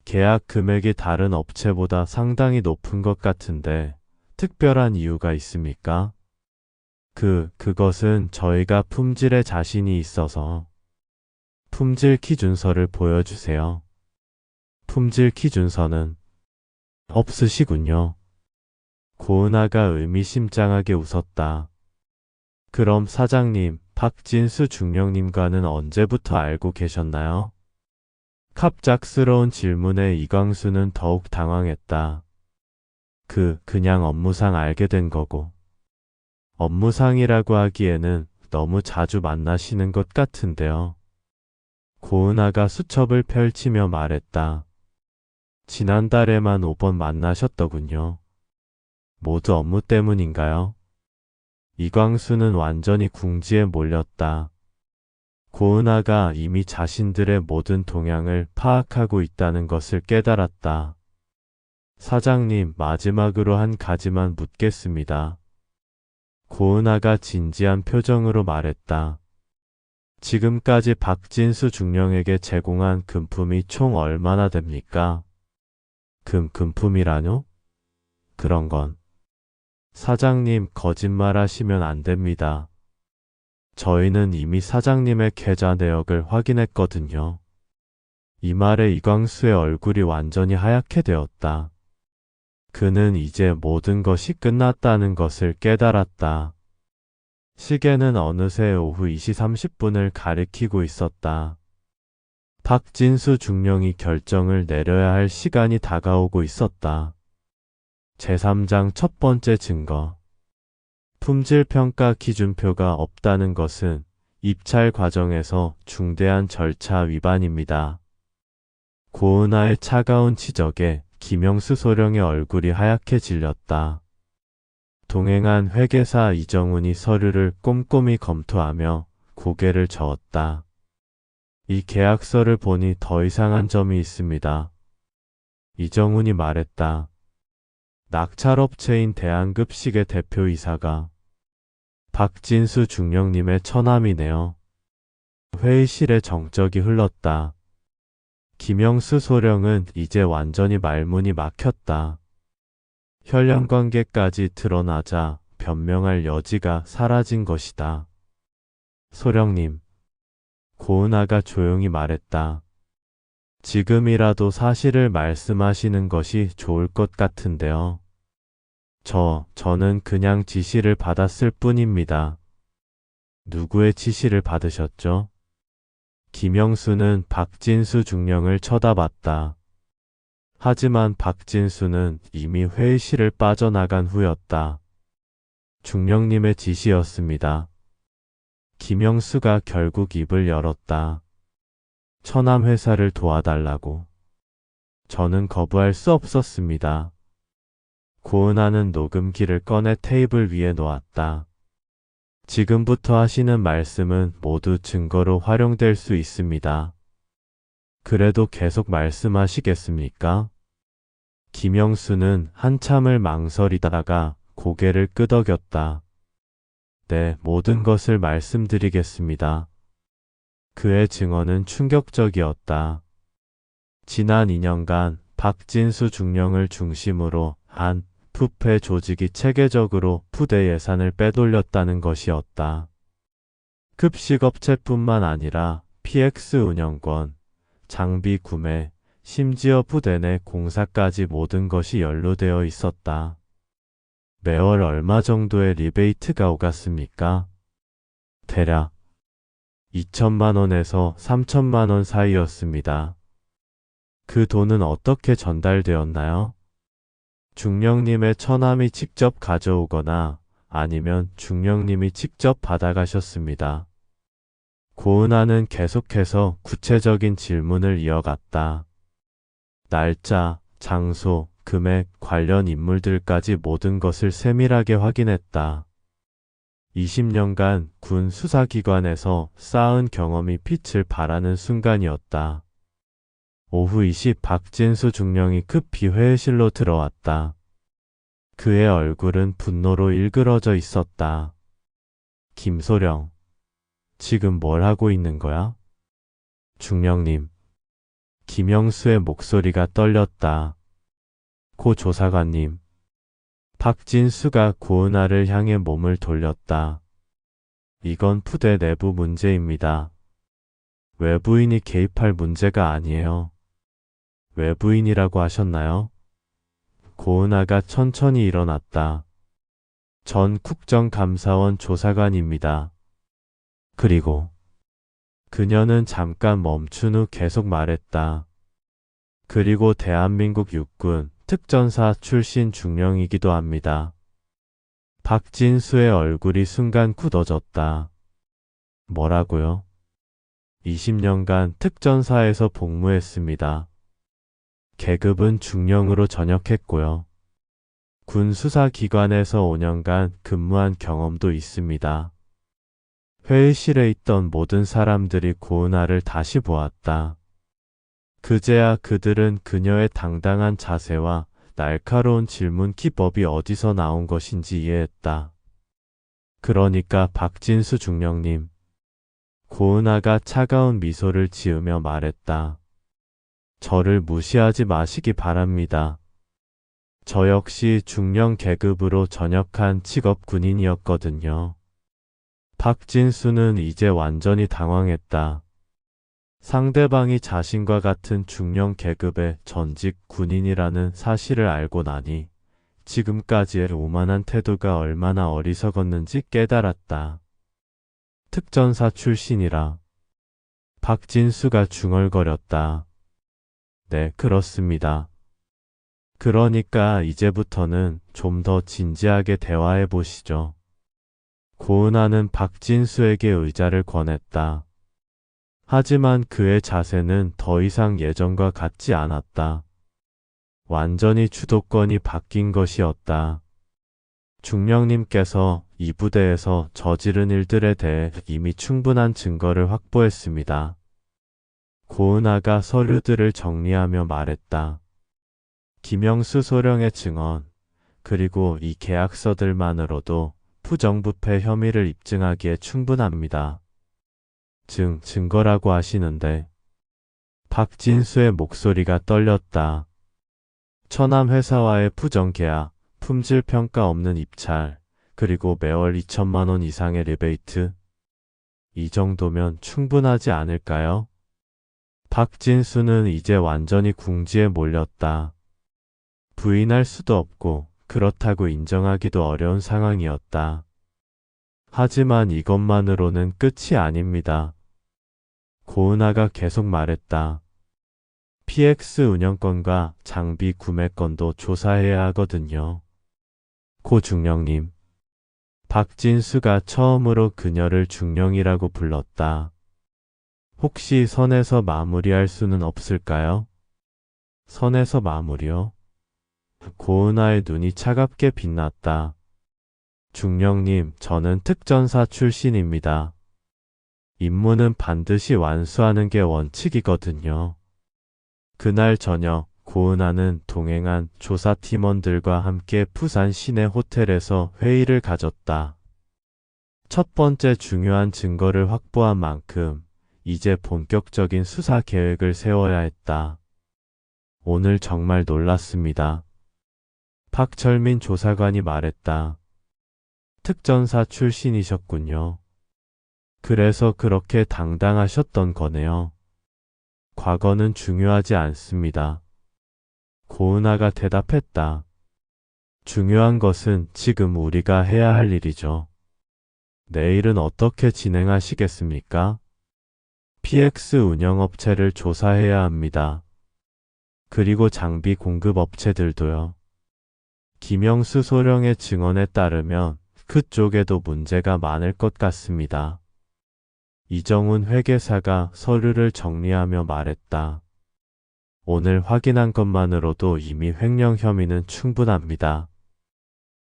계약 금액이 다른 업체보다 상당히 높은 것 같은데 특별한 이유가 있습니까? 그것은 저희가 품질에 자신이 있어서. 품질 기준서를 보여주세요. 품질 기준서는 없으시군요. 고은아가 의미심장하게 웃었다. 그럼 사장님, 박진수 중령님과는 언제부터 알고 계셨나요? 갑작스러운 질문에 이광수는 더욱 당황했다. 그냥 업무상 알게 된 거고. 업무상이라고 하기에는 너무 자주 만나시는 것 같은데요. 고은아가 수첩을 펼치며 말했다. 지난달에만 5번 만나셨더군요. 모두 업무 때문인가요? 이광수는 완전히 궁지에 몰렸다. 고은아가 이미 자신들의 모든 동향을 파악하고 있다는 것을 깨달았다. 사장님, 마지막으로 한 가지만 묻겠습니다. 고은아가 진지한 표정으로 말했다. 지금까지 박진수 중령에게 제공한 금품이 총 얼마나 됩니까? 금품이라뇨? 그런 건. 사장님, 거짓말 하시면 안 됩니다. 저희는 이미 사장님의 계좌 내역을 확인했거든요. 이 말에 이광수의 얼굴이 완전히 하얗게 되었다. 그는 이제 모든 것이 끝났다는 것을 깨달았다. 시계는 어느새 오후 2시 30분을 가리키고 있었다. 박진수 중령이 결정을 내려야 할 시간이 다가오고 있었다. 제3장 첫 번째 증거. 품질평가 기준표가 없다는 것은 입찰 과정에서 중대한 절차 위반입니다. 고은아의 차가운 지적에 김영수 소령의 얼굴이 하얗게 질렸다. 동행한 회계사 이정훈이 서류를 꼼꼼히 검토하며 고개를 저었다. 이 계약서를 보니 더 이상한 점이 있습니다. 이정훈이 말했다. 낙찰업체인 대한급식의 대표이사가 박진수 중령님의 처남이네요. 회의실에 정적이 흘렀다. 김영수 소령은 이제 완전히 말문이 막혔다. 혈연관계까지 드러나자 변명할 여지가 사라진 것이다. 소령님, 고은아가 조용히 말했다. 지금이라도 사실을 말씀하시는 것이 좋을 것 같은데요. 저는 그냥 지시를 받았을 뿐입니다. 누구의 지시를 받으셨죠? 김영수는 박진수 중령을 쳐다봤다. 하지만 박진수는 이미 회의실을 빠져나간 후였다. 중령님의 지시였습니다. 김영수가 결국 입을 열었다. 처남 회사를 도와달라고. 저는 거부할 수 없었습니다. 고은아는 녹음기를 꺼내 테이블 위에 놓았다. 지금부터 하시는 말씀은 모두 증거로 활용될 수 있습니다. 그래도 계속 말씀하시겠습니까? 김영수는 한참을 망설이다가 고개를 끄덕였다. 네, 모든 것을 말씀드리겠습니다. 그의 증언은 충격적이었다. 지난 2년간 박진수 중령을 중심으로 한 부패 조직이 체계적으로 부대 예산을 빼돌렸다는 것이었다. 급식업체뿐만 아니라 PX 운영권, 장비 구매, 심지어 부대 내 공사까지 모든 것이 연루되어 있었다. 매월 얼마 정도의 리베이트가 오갔습니까? 대략 2천만 원에서 3천만 원 사이였습니다. 그 돈은 어떻게 전달되었나요? 중령님의 처남이 직접 가져오거나 아니면 중령님이 직접 받아가셨습니다. 고은아는 계속해서 구체적인 질문을 이어갔다. 날짜, 장소, 금액, 관련 인물들까지 모든 것을 세밀하게 확인했다. 20년간 군 수사기관에서 쌓은 경험이 빛을 발하는 순간이었다. 오후 2시 박진수 중령이 급히 회의실로 들어왔다. 그의 얼굴은 분노로 일그러져 있었다. 김소령, 지금 뭘 하고 있는 거야? 중령님. 김영수의 목소리가 떨렸다. 고 조사관님. 박진수가 고은아를 향해 몸을 돌렸다. 이건 부대 내부 문제입니다. 외부인이 개입할 문제가 아니에요. 외부인이라고 하셨나요? 고은아가 천천히 일어났다. 전 국정감사원 조사관입니다. 그리고 그녀는 잠깐 멈춘 후 계속 말했다. 그리고 대한민국 육군 특전사 출신 중령이기도 합니다. 박진수의 얼굴이 순간 굳어졌다. 뭐라고요? 20년간 특전사에서 복무했습니다. 계급은 중령으로 전역했고요. 군 수사기관에서 5년간 근무한 경험도 있습니다. 회의실에 있던 모든 사람들이 고은아를 다시 보았다. 그제야 그들은 그녀의 당당한 자세와 날카로운 질문 기법이 어디서 나온 것인지 이해했다. 그러니까 박진수 중령님. 고은아가 차가운 미소를 지으며 말했다. 저를 무시하지 마시기 바랍니다. 저 역시 중령 계급으로 전역한 직업 군인이었거든요. 박진수는 이제 완전히 당황했다. 상대방이 자신과 같은 중령 계급의 전직 군인이라는 사실을 알고 나니 지금까지의 오만한 태도가 얼마나 어리석었는지 깨달았다. 특전사 출신이라. 박진수가 중얼거렸다. 네, 그렇습니다. 그러니까 이제부터는 좀 더 진지하게 대화해 보시죠. 고은아는 박진수에게 의자를 권했다. 하지만 그의 자세는 더 이상 예전과 같지 않았다. 완전히 주도권이 바뀐 것이었다. 중령님께서 이 부대에서 저지른 일들에 대해 이미 충분한 증거를 확보했습니다. 고은아가 서류들을 정리하며 말했다. 김영수 소령의 증언, 그리고 이 계약서들만으로도 부정부패 혐의를 입증하기에 충분합니다. 증거라고 하시는데. 박진수의 목소리가 떨렸다. 처남 회사와의 부정계약, 품질평가 없는 입찰, 그리고 매월 2천만 원 이상의 리베이트. 이 정도면 충분하지 않을까요? 박진수는 이제 완전히 궁지에 몰렸다. 부인할 수도 없고 그렇다고 인정하기도 어려운 상황이었다. 하지만 이것만으로는 끝이 아닙니다. 고은아가 계속 말했다. PX 운영권과 장비 구매권도 조사해야 하거든요. 고 중령님. 박진수가 처음으로 그녀를 중령이라고 불렀다. 혹시 선에서 마무리할 수는 없을까요? 선에서 마무리요? 고은아의 눈이 차갑게 빛났다. 중령님, 저는 특전사 출신입니다. 임무는 반드시 완수하는 게 원칙이거든요. 그날 저녁, 고은아는 동행한 조사팀원들과 함께 부산 시내 호텔에서 회의를 가졌다. 첫 번째 중요한 증거를 확보한 만큼 이제 본격적인 수사 계획을 세워야 했다. 오늘 정말 놀랐습니다. 박철민 조사관이 말했다. 특전사 출신이셨군요. 그래서 그렇게 당당하셨던 거네요. 과거는 중요하지 않습니다. 고은아가 대답했다. 중요한 것은 지금 우리가 해야 할 일이죠. 내일은 어떻게 진행하시겠습니까? PX 운영업체를 조사해야 합니다. 그리고 장비 공급 업체들도요. 김영수 소령의 증언에 따르면 그쪽에도 문제가 많을 것 같습니다. 이정훈 회계사가 서류를 정리하며 말했다. 오늘 확인한 것만으로도 이미 횡령 혐의는 충분합니다.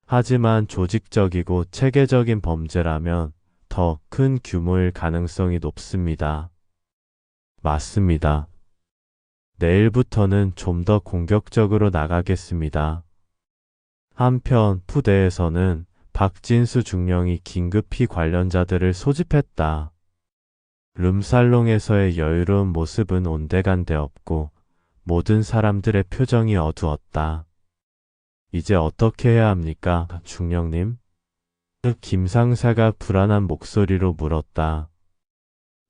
하지만 조직적이고 체계적인 범죄라면 더 큰 규모일 가능성이 높습니다. 맞습니다. 내일부터는 좀 더 공격적으로 나가겠습니다. 한편 부대에서는 박진수 중령이 긴급히 관련자들을 소집했다. 룸살롱에서의 여유로운 모습은 온데간데 없고 모든 사람들의 표정이 어두웠다. 이제 어떻게 해야 합니까, 중령님? 김 상사가 불안한 목소리로 물었다.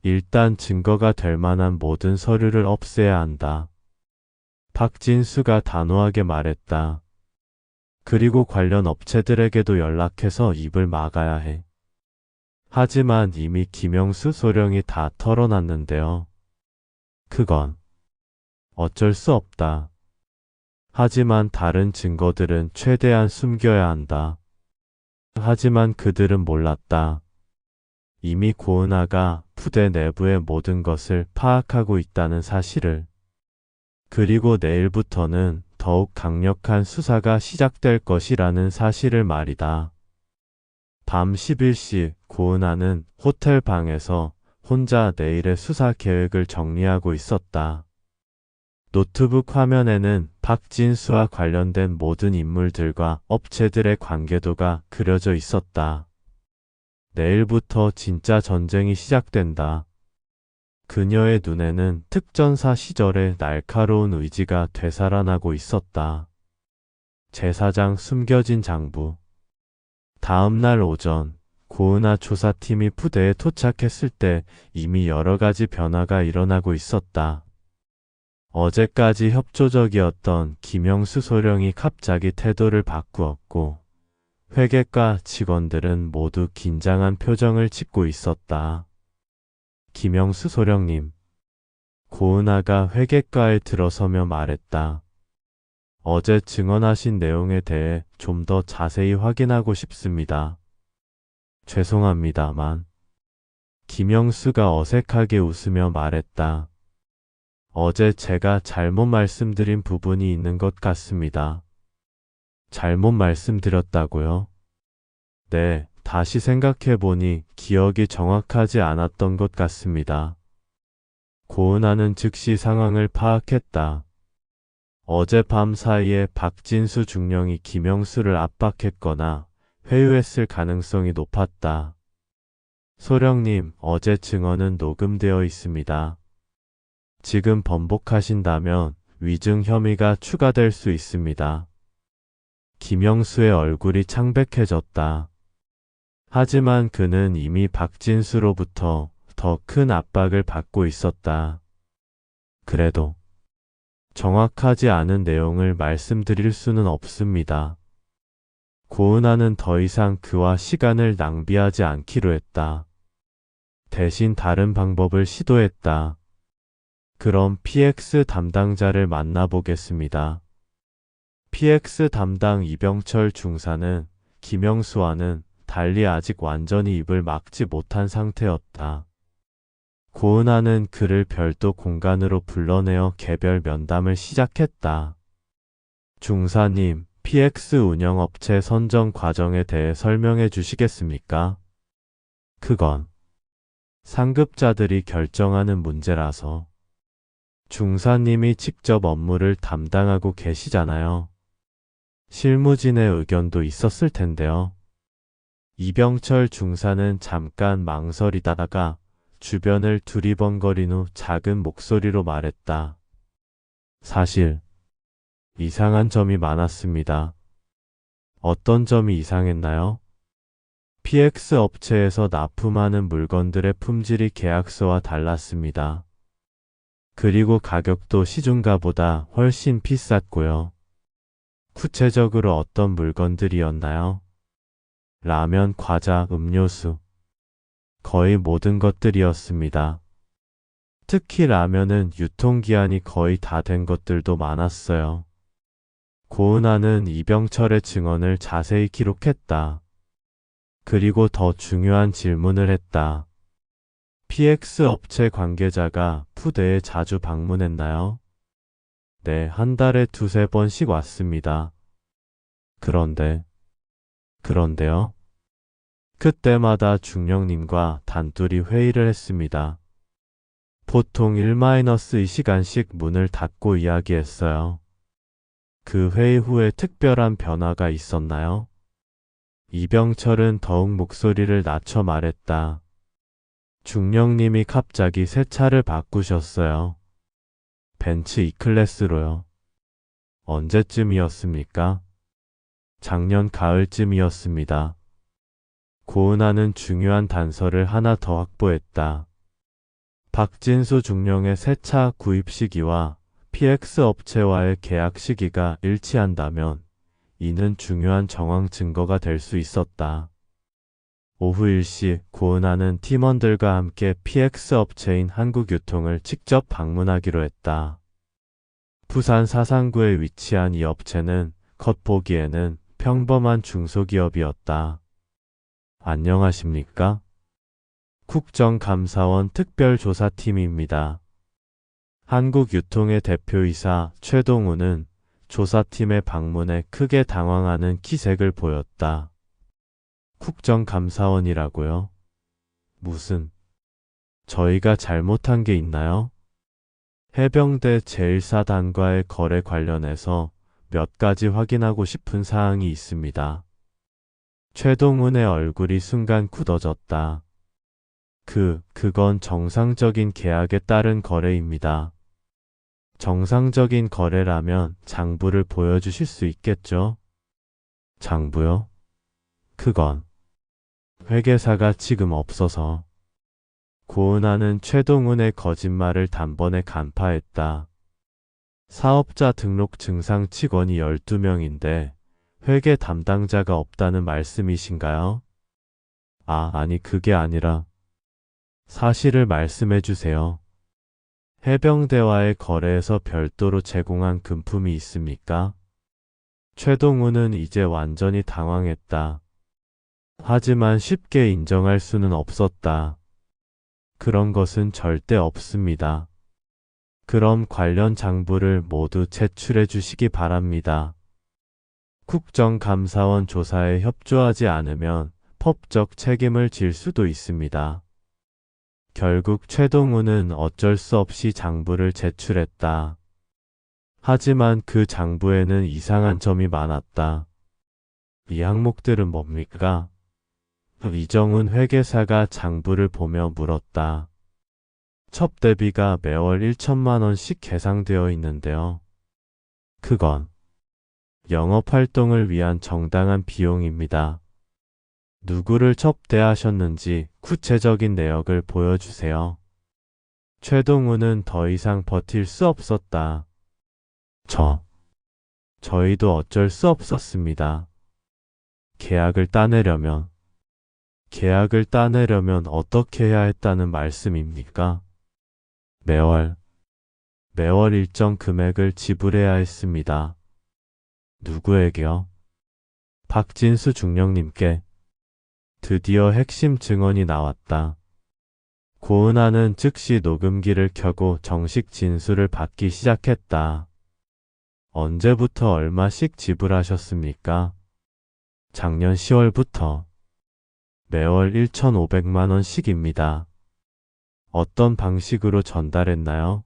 일단 증거가 될 만한 모든 서류를 없애야 한다. 박진수가 단호하게 말했다. 그리고 관련 업체들에게도 연락해서 입을 막아야 해. 하지만 이미 김영수 소령이 다 털어놨는데요. 그건 어쩔 수 없다. 하지만 다른 증거들은 최대한 숨겨야 한다. 하지만 그들은 몰랐다. 이미 고은하가 부대 내부의 모든 것을 파악하고 있다는 사실을. 그리고 내일부터는 더욱 강력한 수사가 시작될 것이라는 사실을 말이다. 밤 11시 고은하는 호텔 방에서 혼자 내일의 수사 계획을 정리하고 있었다. 노트북 화면에는 박진수와 관련된 모든 인물들과 업체들의 관계도가 그려져 있었다. 내일부터 진짜 전쟁이 시작된다. 그녀의 눈에는 특전사 시절의 날카로운 의지가 되살아나고 있었다. 제사장 숨겨진 장부. 다음 날 오전 고은하 조사팀이 부대에 도착했을 때 이미 여러 가지 변화가 일어나고 있었다. 어제까지 협조적이었던 김영수 소령이 갑자기 태도를 바꾸었고 회계과 직원들은 모두 긴장한 표정을 짓고 있었다. 김영수 소령님. 고은하가 회계과에 들어서며 말했다. 어제 증언하신 내용에 대해 좀 더 자세히 확인하고 싶습니다. 죄송합니다만. 김영수가 어색하게 웃으며 말했다. 어제 제가 잘못 말씀드린 부분이 있는 것 같습니다. 잘못 말씀드렸다고요? 네, 다시 생각해보니 기억이 정확하지 않았던 것 같습니다. 고은하는 즉시 상황을 파악했다. 어젯밤 사이에 박진수 중령이 김영수를 압박했거나 회유했을 가능성이 높았다. 소령님, 어제 증언은 녹음되어 있습니다. 지금 번복하신다면 위증 혐의가 추가될 수 있습니다. 김영수의 얼굴이 창백해졌다. 하지만 그는 이미 박진수로부터 더 큰 압박을 받고 있었다. 그래도 정확하지 않은 내용을 말씀드릴 수는 없습니다. 고은하는 더 이상 그와 시간을 낭비하지 않기로 했다. 대신 다른 방법을 시도했다. 그럼 PX 담당자를 만나보겠습니다. PX 담당 이병철 중사는 김영수와는 달리 아직 완전히 입을 막지 못한 상태였다. 고은하는 그를 별도 공간으로 불러내어 개별 면담을 시작했다. 중사님, PX 운영업체 선정 과정에 대해 설명해 주시겠습니까? 그건 상급자들이 결정하는 문제라서. 중사님이 직접 업무를 담당하고 계시잖아요. 실무진의 의견도 있었을 텐데요. 이병철 중사는 잠깐 망설이다가 주변을 두리번거린 후 작은 목소리로 말했다. 사실 이상한 점이 많았습니다. 어떤 점이 이상했나요? PX 업체에서 납품하는 물건들의 품질이 계약서와 달랐습니다. 그리고 가격도 시중가보다 훨씬 비쌌고요. 구체적으로 어떤 물건들이었나요? 라면, 과자, 음료수. 거의 모든 것들이었습니다. 특히 라면은 유통기한이 거의 다 된 것들도 많았어요. 고은아는 이병철의 증언을 자세히 기록했다. 그리고 더 중요한 질문을 했다. PX 업체 관계자가 푸대에 자주 방문했나요? 네, 한 달에 두세 번씩 왔습니다. 그런데요? 그때마다 중령님과 단둘이 회의를 했습니다. 보통 1-2시간씩 문을 닫고 이야기했어요. 그 회의 후에 특별한 변화가 있었나요? 이병철은 더욱 목소리를 낮춰 말했다. 중령님이 갑자기 새 차를 바꾸셨어요. 벤츠 E클래스로요. 언제쯤이었습니까? 작년 가을쯤이었습니다. 고은아는 중요한 단서를 하나 더 확보했다. 박진수 중령의 새 차 구입 시기와 PX 업체와의 계약 시기가 일치한다면 이는 중요한 정황 증거가 될 수 있었다. 오후 1시 고은아는 팀원들과 함께 PX 업체인 한국유통을 직접 방문하기로 했다. 부산 사상구에 위치한 이 업체는 겉보기에는 평범한 중소기업이었다. 안녕하십니까? 국정감사원 특별조사팀입니다. 한국유통의 대표이사 최동우는 조사팀의 방문에 크게 당황하는 기색을 보였다. 국정감사원이라고요? 무슨, 저희가 잘못한 게 있나요? 해병대 제1사단과의 거래 관련해서 몇 가지 확인하고 싶은 사항이 있습니다. 최동훈의 얼굴이 순간 굳어졌다. 그건 정상적인 계약에 따른 거래입니다. 정상적인 거래라면 장부를 보여주실 수 있겠죠? 장부요? 그건 회계사가 지금 없어서. 고은아는 최동훈의 거짓말을 단번에 간파했다. 사업자 등록 증상 직원이 12명인데 회계 담당자가 없다는 말씀이신가요? 아니 그게 아니라 사실을 말씀해 주세요. 해병대와의 거래에서 별도로 제공한 금품이 있습니까? 최동훈은 이제 완전히 당황했다. 하지만 쉽게 인정할 수는 없었다. 그런 것은 절대 없습니다. 그럼 관련 장부를 모두 제출해 주시기 바랍니다. 국정감사원 조사에 협조하지 않으면 법적 책임을 질 수도 있습니다. 결국 최동훈은 어쩔 수 없이 장부를 제출했다. 하지만 그 장부에는 이상한 점이 많았다. 이 항목들은 뭡니까? 이정훈 회계사가 장부를 보며 물었다. 첩대비가 매월 1천만 원씩 계상되어 있는데요. 그건 영업활동을 위한 정당한 비용입니다. 누구를 첩대하셨는지 구체적인 내역을 보여주세요. 최동훈은 더 이상 버틸 수 없었다. 저희도 어쩔 수 없었습니다. 계약을 따내려면 어떻게 해야 했다는 말씀입니까? 매월 일정 금액을 지불해야 했습니다. 누구에게요? 박진수 중령님께. 드디어 핵심 증언이 나왔다. 고은아는 즉시 녹음기를 켜고 정식 진술을 받기 시작했다. 언제부터 얼마씩 지불하셨습니까? 작년 10월부터. 매월 1,500만 원씩입니다. 어떤 방식으로 전달했나요?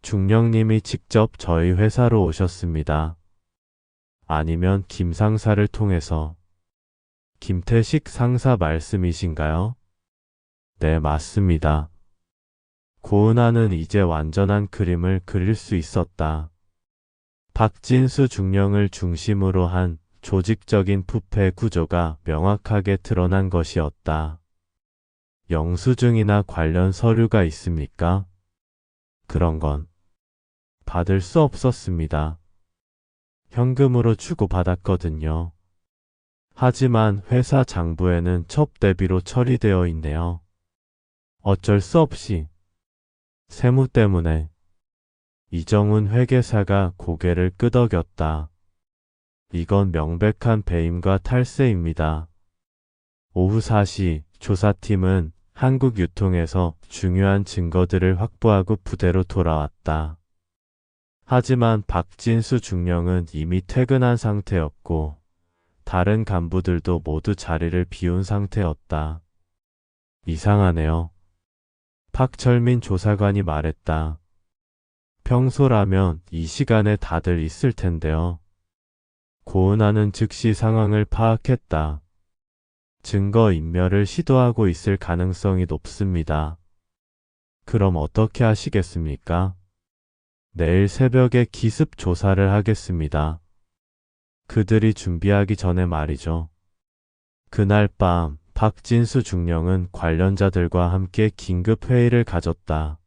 중령님이 직접 저희 회사로 오셨습니다. 아니면 김 상사를 통해서. 김태식 상사 말씀이신가요? 네, 맞습니다. 고은아는 이제 완전한 그림을 그릴 수 있었다. 박진수 중령을 중심으로 한 조직적인 부패 구조가 명확하게 드러난 것이었다. 영수증이나 관련 서류가 있습니까? 그런 건 받을 수 없었습니다. 현금으로 주고받았거든요. 하지만 회사 장부에는 첩대비로 처리되어 있네요. 어쩔 수 없이. 세무 때문에. 이정훈 회계사가 고개를 끄덕였다. 이건 명백한 배임과 탈세입니다. 오후 4시 조사팀은 한국유통에서 중요한 증거들을 확보하고 부대로 돌아왔다. 하지만 박진수 중령은 이미 퇴근한 상태였고 다른 간부들도 모두 자리를 비운 상태였다. 이상하네요. 박철민 조사관이 말했다. 평소라면 이 시간에 다들 있을 텐데요. 고은하는 즉시 상황을 파악했다. 증거 인멸을 시도하고 있을 가능성이 높습니다. 그럼 어떻게 하시겠습니까? 내일 새벽에 기습 조사를 하겠습니다. 그들이 준비하기 전에 말이죠. 그날 밤 박진수 중령은 관련자들과 함께 긴급 회의를 가졌다.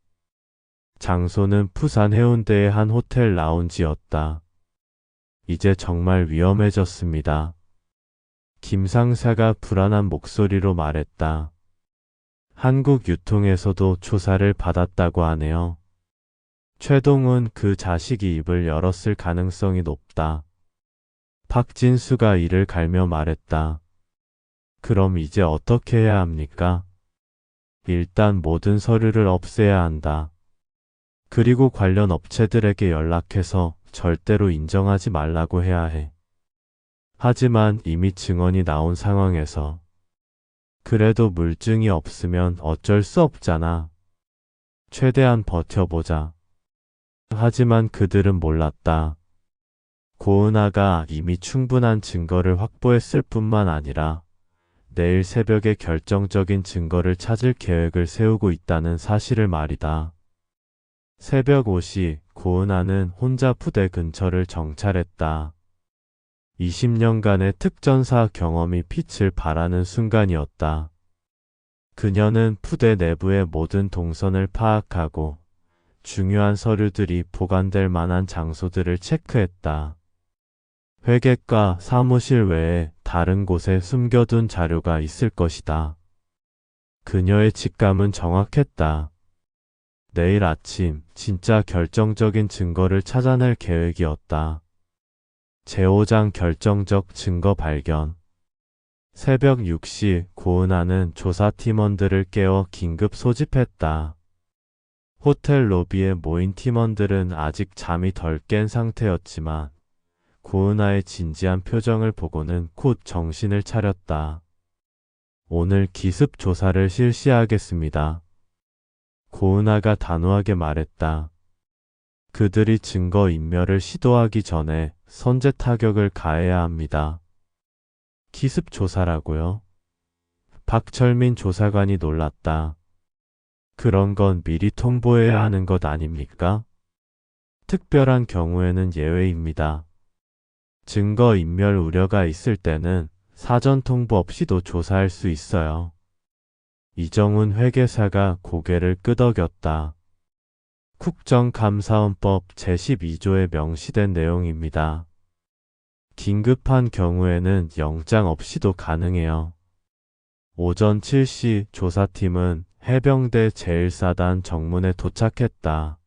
장소는 부산 해운대의 한 호텔 라운지였다. 이제 정말 위험해졌습니다. 김 상사가 불안한 목소리로 말했다. 한국유통에서도 조사를 받았다고 하네요. 최동훈 그 자식이 입을 열었을 가능성이 높다. 박진수가 이를 갈며 말했다. 그럼 이제 어떻게 해야 합니까? 일단 모든 서류를 없애야 한다. 그리고 관련 업체들에게 연락해서 절대로 인정하지 말라고 해야 해. 하지만 이미 증언이 나온 상황에서 그래도 물증이 없으면 어쩔 수 없잖아. 최대한 버텨보자. 하지만 그들은 몰랐다. 고은하가 이미 충분한 증거를 확보했을 뿐만 아니라 내일 새벽에 결정적인 증거를 찾을 계획을 세우고 있다는 사실을 말이다. 새벽 5시 고은하는 혼자 부대 근처를 정찰했다. 20년간의 특전사 경험이 빛을 발하는 순간이었다. 그녀는 부대 내부의 모든 동선을 파악하고 중요한 서류들이 보관될 만한 장소들을 체크했다. 회계과 사무실 외에 다른 곳에 숨겨둔 자료가 있을 것이다. 그녀의 직감은 정확했다. 내일 아침 진짜 결정적인 증거를 찾아낼 계획이었다. 제5장 결정적 증거 발견. 새벽 6시 고은하는 조사팀원들을 깨워 긴급 소집했다. 호텔 로비에 모인 팀원들은 아직 잠이 덜 깬 상태였지만 고은하의 진지한 표정을 보고는 곧 정신을 차렸다. 오늘 기습 조사를 실시하겠습니다. 고은하가 단호하게 말했다. 그들이 증거 인멸을 시도하기 전에 선제 타격을 가해야 합니다. 기습 조사라고요? 박철민 조사관이 놀랐다. 그런 건 미리 통보해야 하는 것 아닙니까? 특별한 경우에는 예외입니다. 증거 인멸 우려가 있을 때는 사전 통보 없이도 조사할 수 있어요. 이정훈 회계사가 고개를 끄덕였다. 국정감사원법 제12조에 명시된 내용입니다. 긴급한 경우에는 영장 없이도 가능해요. 오전 7시 조사팀은 해병대 제1사단 정문에 도착했다.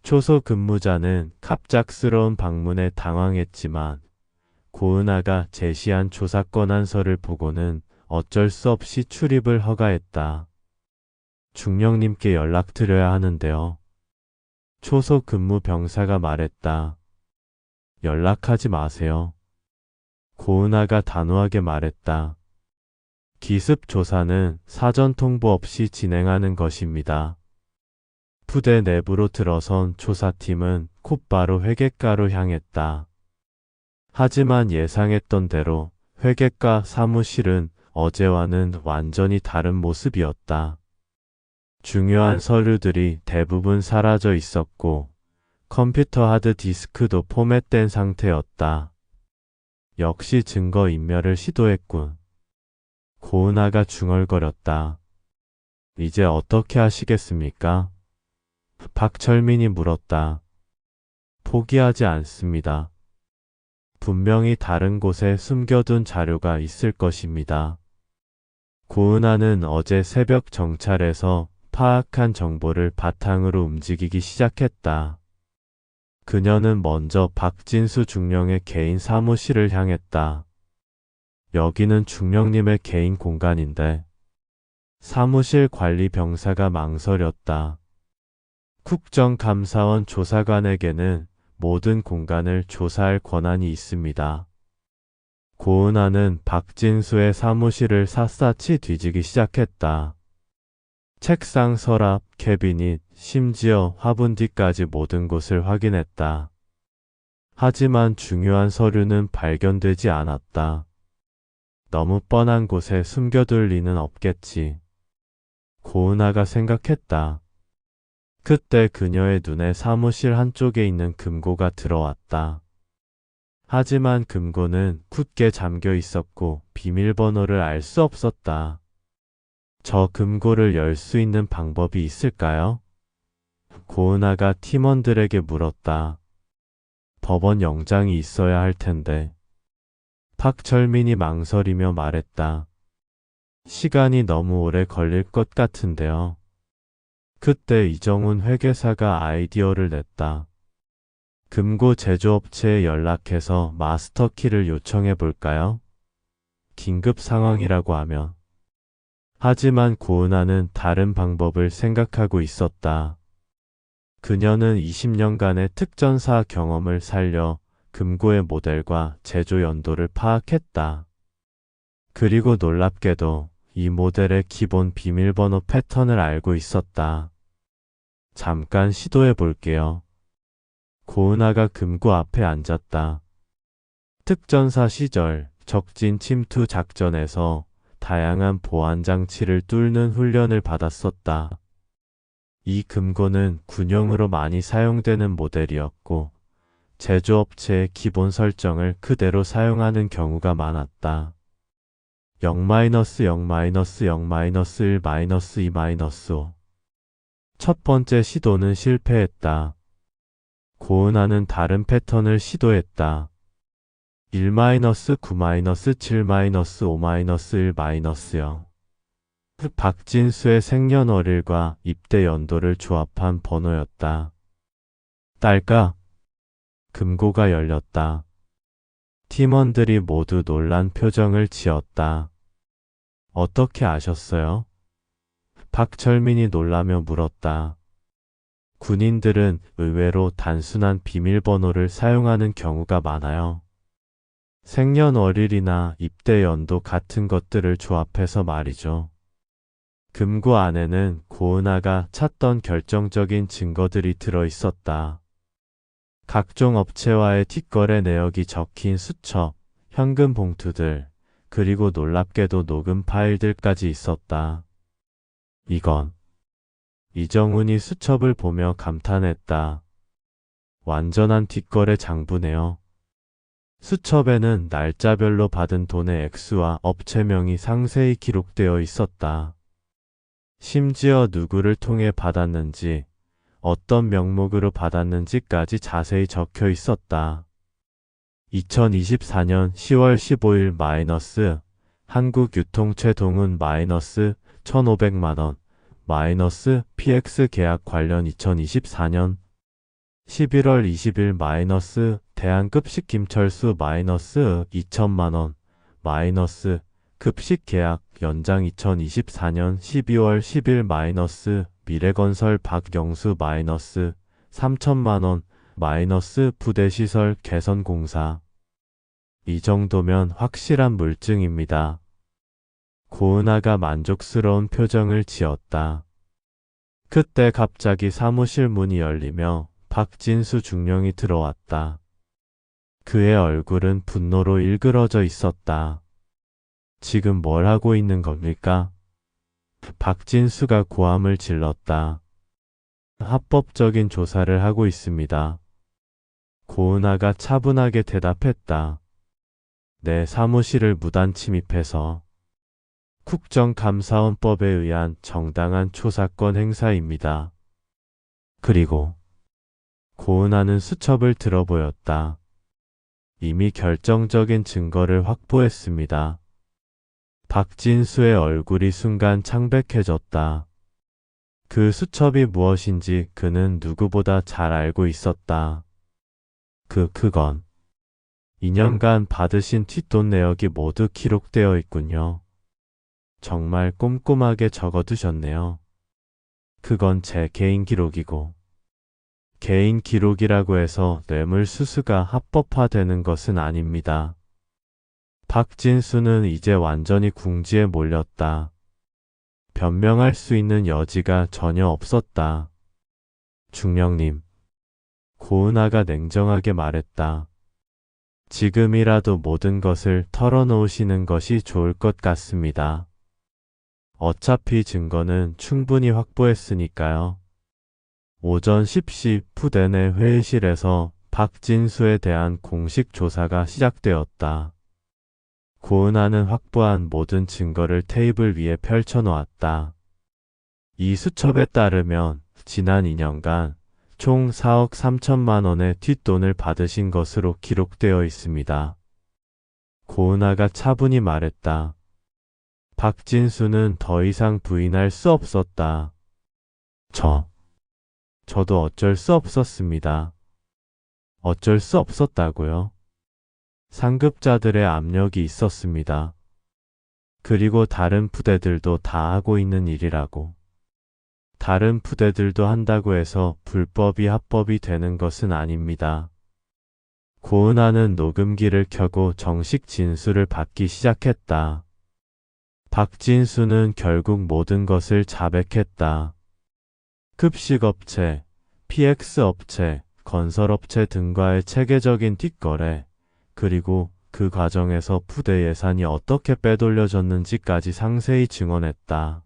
초소 근무자는 갑작스러운 방문에 당황했지만 고은하가 제시한 조사 권한서를 보고는 어쩔 수 없이 출입을 허가했다. 중령님께 연락드려야 하는데요. 초소 근무 병사가 말했다. 연락하지 마세요. 고은하가 단호하게 말했다. 기습 조사는 사전 통보 없이 진행하는 것입니다. 부대 내부로 들어선 조사팀은 곧바로 회계과로 향했다. 하지만 예상했던 대로 회계과 사무실은 어제와는 완전히 다른 모습이었다. 중요한 서류들이 대부분 사라져 있었고 컴퓨터 하드디스크도 포맷된 상태였다. 역시 증거 인멸을 시도했군. 고은하가 중얼거렸다. 이제 어떻게 하시겠습니까? 박철민이 물었다. 포기하지 않습니다. 분명히 다른 곳에 숨겨둔 자료가 있을 것입니다. 고은하는 어제 새벽 정찰에서 파악한 정보를 바탕으로 움직이기 시작했다. 그녀는 먼저 박진수 중령의 개인 사무실을 향했다. 여기는 중령님의 개인 공간인데. 사무실 관리 병사가 망설였다. 국정감사원 조사관에게는 모든 공간을 조사할 권한이 있습니다. 고은하는 박진수의 사무실을 샅샅이 뒤지기 시작했다. 책상, 서랍, 캐비닛, 심지어 화분 뒤까지 모든 곳을 확인했다. 하지만 중요한 서류는 발견되지 않았다. 너무 뻔한 곳에 숨겨둘 리는 없겠지. 고은하가 생각했다. 그때 그녀의 눈에 사무실 한쪽에 있는 금고가 들어왔다. 하지만 금고는 굳게 잠겨 있었고 비밀번호를 알 수 없었다. 저 금고를 열 수 있는 방법이 있을까요? 고은하가 팀원들에게 물었다. 법원 영장이 있어야 할 텐데. 박철민이 망설이며 말했다. 시간이 너무 오래 걸릴 것 같은데요. 그때 이정훈 회계사가 아이디어를 냈다. 금고 제조업체에 연락해서 마스터키를 요청해 볼까요? 긴급 상황이라고 하면. 하지만 고은하는 다른 방법을 생각하고 있었다. 그녀는 20년간의 특전사 경험을 살려 금고의 모델과 제조 연도를 파악했다. 그리고 놀랍게도 이 모델의 기본 비밀번호 패턴을 알고 있었다. 잠깐 시도해 볼게요. 고은하가 금고 앞에 앉았다. 특전사 시절 적진 침투 작전에서 다양한 보안 장치를 뚫는 훈련을 받았었다. 이 금고는 군용으로 많이 사용되는 모델이었고 제조업체의 기본 설정을 그대로 사용하는 경우가 많았다. 0-0-0-1-2-5 첫 번째 시도는 실패했다. 고은하는 다른 패턴을 시도했다. 1-9-7-5-1-. 박진수의 생년월일과 입대 연도를 조합한 번호였다. 딸깍. 금고가 열렸다. 팀원들이 모두 놀란 표정을 지었다. 어떻게 아셨어요? 박철민이 놀라며 물었다. 군인들은 의외로 단순한 비밀번호를 사용하는 경우가 많아요. 생년월일이나 입대 연도 같은 것들을 조합해서 말이죠. 금고 안에는 고은하가 찾던 결정적인 증거들이 들어 있었다. 각종 업체와의 뒷거래 내역이 적힌 수첩, 현금 봉투들, 그리고 놀랍게도 녹음 파일들까지 있었다. 이건 이정훈이 수첩을 보며 감탄했다. 완전한 뒷거래 장부네요. 수첩에는 날짜별로 받은 돈의 액수와 업체명이 상세히 기록되어 있었다. 심지어 누구를 통해 받았는지, 어떤 명목으로 받았는지까지 자세히 적혀 있었다. 2024년 10월 15일 마이너스 한국유통체동은 마이너스 1,500만원 마이너스 PX 계약 관련 2024년 11월 20일 마이너스 대한급식 김철수 마이너스 2천만원 마이너스 급식 계약 연장 2024년 12월 10일 마이너스 미래건설 박영수 마이너스 3천만원 마이너스 부대시설 개선공사. 이 정도면 확실한 물증입니다. 고은하가 만족스러운 표정을 지었다. 그때 갑자기 사무실 문이 열리며 박진수 중령이 들어왔다. 그의 얼굴은 분노로 일그러져 있었다. 지금 뭘 하고 있는 겁니까? 박진수가 고함을 질렀다. 합법적인 조사를 하고 있습니다. 고은하가 차분하게 대답했다. 내 사무실을 무단 침입해서 국정감사원법에 의한 정당한 초사권 행사입니다. 그리고 고은하는 수첩을 들어 보였다. 이미 결정적인 증거를 확보했습니다. 박진수의 얼굴이 순간 창백해졌다. 그 수첩이 무엇인지 그는 누구보다 잘 알고 있었다. 그건 2년간 받으신 뒷돈 내역이 모두 기록되어 있군요. 정말 꼼꼼하게 적어두셨네요. 그건 제 개인 기록이고, 개인 기록이라고 해서 뇌물수수가 합법화되는 것은 아닙니다. 박진수는 이제 완전히 궁지에 몰렸다. 변명할 수 있는 여지가 전혀 없었다. 중령님, 고은아가 냉정하게 말했다. 지금이라도 모든 것을 털어놓으시는 것이 좋을 것 같습니다. 어차피 증거는 충분히 확보했으니까요. 오전 10시 푸대 내 회의실에서 박진수에 대한 공식 조사가 시작되었다. 고은아는 확보한 모든 증거를 테이블 위에 펼쳐놓았다. 이 수첩에 따르면 지난 2년간 총 4억 3천만 원의 뒷돈을 받으신 것으로 기록되어 있습니다. 고은아가 차분히 말했다. 박진수는 더 이상 부인할 수 없었다. 저도 어쩔 수 없었습니다. 어쩔 수 없었다고요? 상급자들의 압력이 있었습니다. 그리고 다른 부대들도 다 하고 있는 일이라고. 다른 부대들도 한다고 해서 불법이 합법이 되는 것은 아닙니다. 고은아는 녹음기를 켜고 정식 진술을 받기 시작했다. 박진수는 결국 모든 것을 자백했다. 급식업체, PX업체, 건설업체 등과의 체계적인 뒷거래, 그리고 그 과정에서 부대 예산이 어떻게 빼돌려졌는지까지 상세히 증언했다.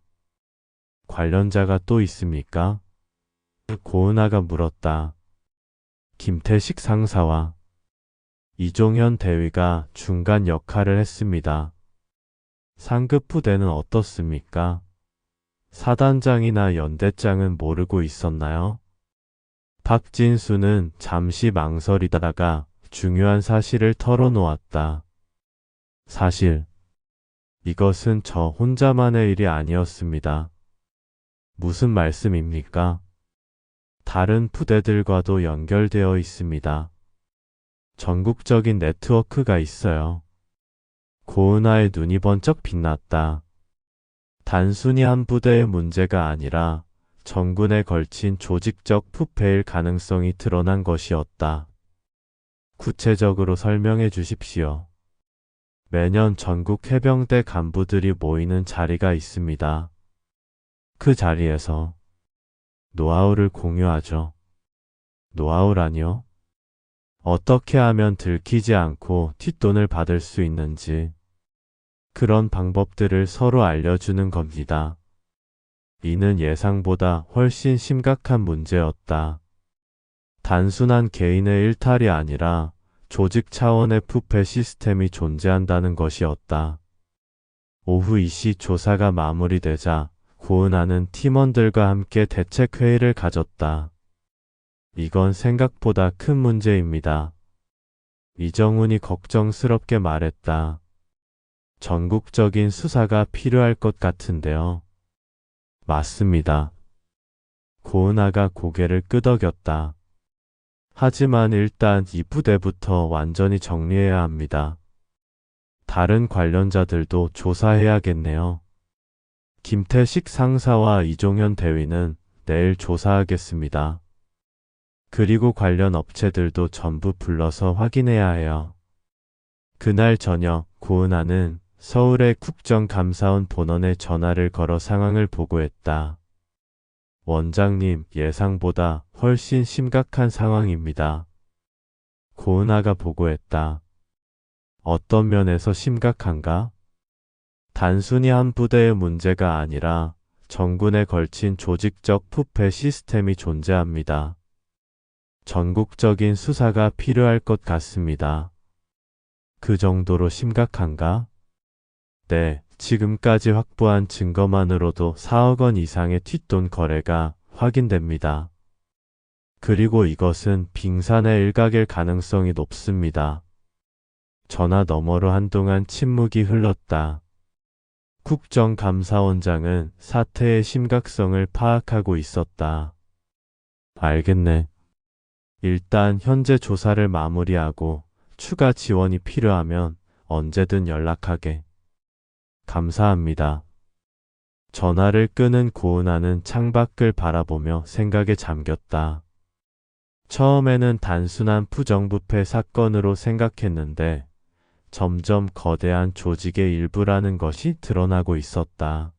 관련자가 또 있습니까? 고은아가 물었다. 김태식 상사와 이종현 대위가 중간 역할을 했습니다. 상급 부대는 어떻습니까? 사단장이나 연대장은 모르고 있었나요? 박진수는 잠시 망설이다가 중요한 사실을 털어놓았다. 사실, 이것은 저 혼자만의 일이 아니었습니다. 무슨 말씀입니까? 다른 부대들과도 연결되어 있습니다. 전국적인 네트워크가 있어요. 고은아의 눈이 번쩍 빛났다. 단순히 한 부대의 문제가 아니라 정군에 걸친 조직적 부패일 가능성이 드러난 것이었다. 구체적으로 설명해 주십시오. 매년 전국 해병대 간부들이 모이는 자리가 있습니다. 그 자리에서 노하우를 공유하죠. 노하우라니요? 어떻게 하면 들키지 않고 뒷돈을 받을 수 있는지 그런 방법들을 서로 알려주는 겁니다. 이는 예상보다 훨씬 심각한 문제였다. 단순한 개인의 일탈이 아니라 조직 차원의 부패 시스템이 존재한다는 것이었다. 오후 2시 조사가 마무리되자 고은아는 팀원들과 함께 대책회의를 가졌다. 이건 생각보다 큰 문제입니다. 이정훈이 걱정스럽게 말했다. 전국적인 수사가 필요할 것 같은데요. 맞습니다. 고은아가 고개를 끄덕였다. 하지만 일단 이 부대부터 완전히 정리해야 합니다. 다른 관련자들도 조사해야겠네요. 김태식 상사와 이종현 대위는 내일 조사하겠습니다. 그리고 관련 업체들도 전부 불러서 확인해야 해요. 그날 저녁 고은아는 서울의 국정감사원 본원에 전화를 걸어 상황을 보고했다. 원장님, 예상보다 훨씬 심각한 상황입니다. 고은아가 보고했다. 어떤 면에서 심각한가? 단순히 한 부대의 문제가 아니라 정군에 걸친 조직적 부패 시스템이 존재합니다. 전국적인 수사가 필요할 것 같습니다. 그 정도로 심각한가? 네, 지금까지 확보한 증거만으로도 4억 원 이상의 뒷돈 거래가 확인됩니다. 그리고 이것은 빙산의 일각일 가능성이 높습니다. 전화 너머로 한동안 침묵이 흘렀다. 국정감사원장은 사태의 심각성을 파악하고 있었다. 알겠네. 일단 현재 조사를 마무리하고 추가 지원이 필요하면 언제든 연락하게. 감사합니다. 전화를 끄는 고은아는 창밖을 바라보며 생각에 잠겼다. 처음에는 단순한 부정부패 사건으로 생각했는데 점점 거대한 조직의 일부라는 것이 드러나고 있었다.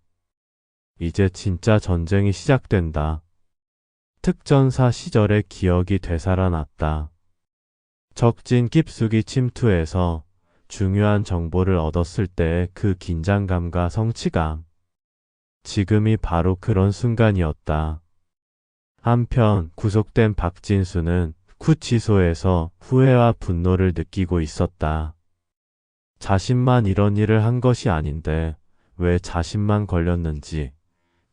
이제 진짜 전쟁이 시작된다. 특전사 시절의 기억이 되살아났다. 적진 깊숙이 침투해서 중요한 정보를 얻었을 때의 그 긴장감과 성취감. 지금이 바로 그런 순간이었다. 한편 구속된 박진수는 구치소에서 후회와 분노를 느끼고 있었다. 자신만 이런 일을 한 것이 아닌데 왜 자신만 걸렸는지,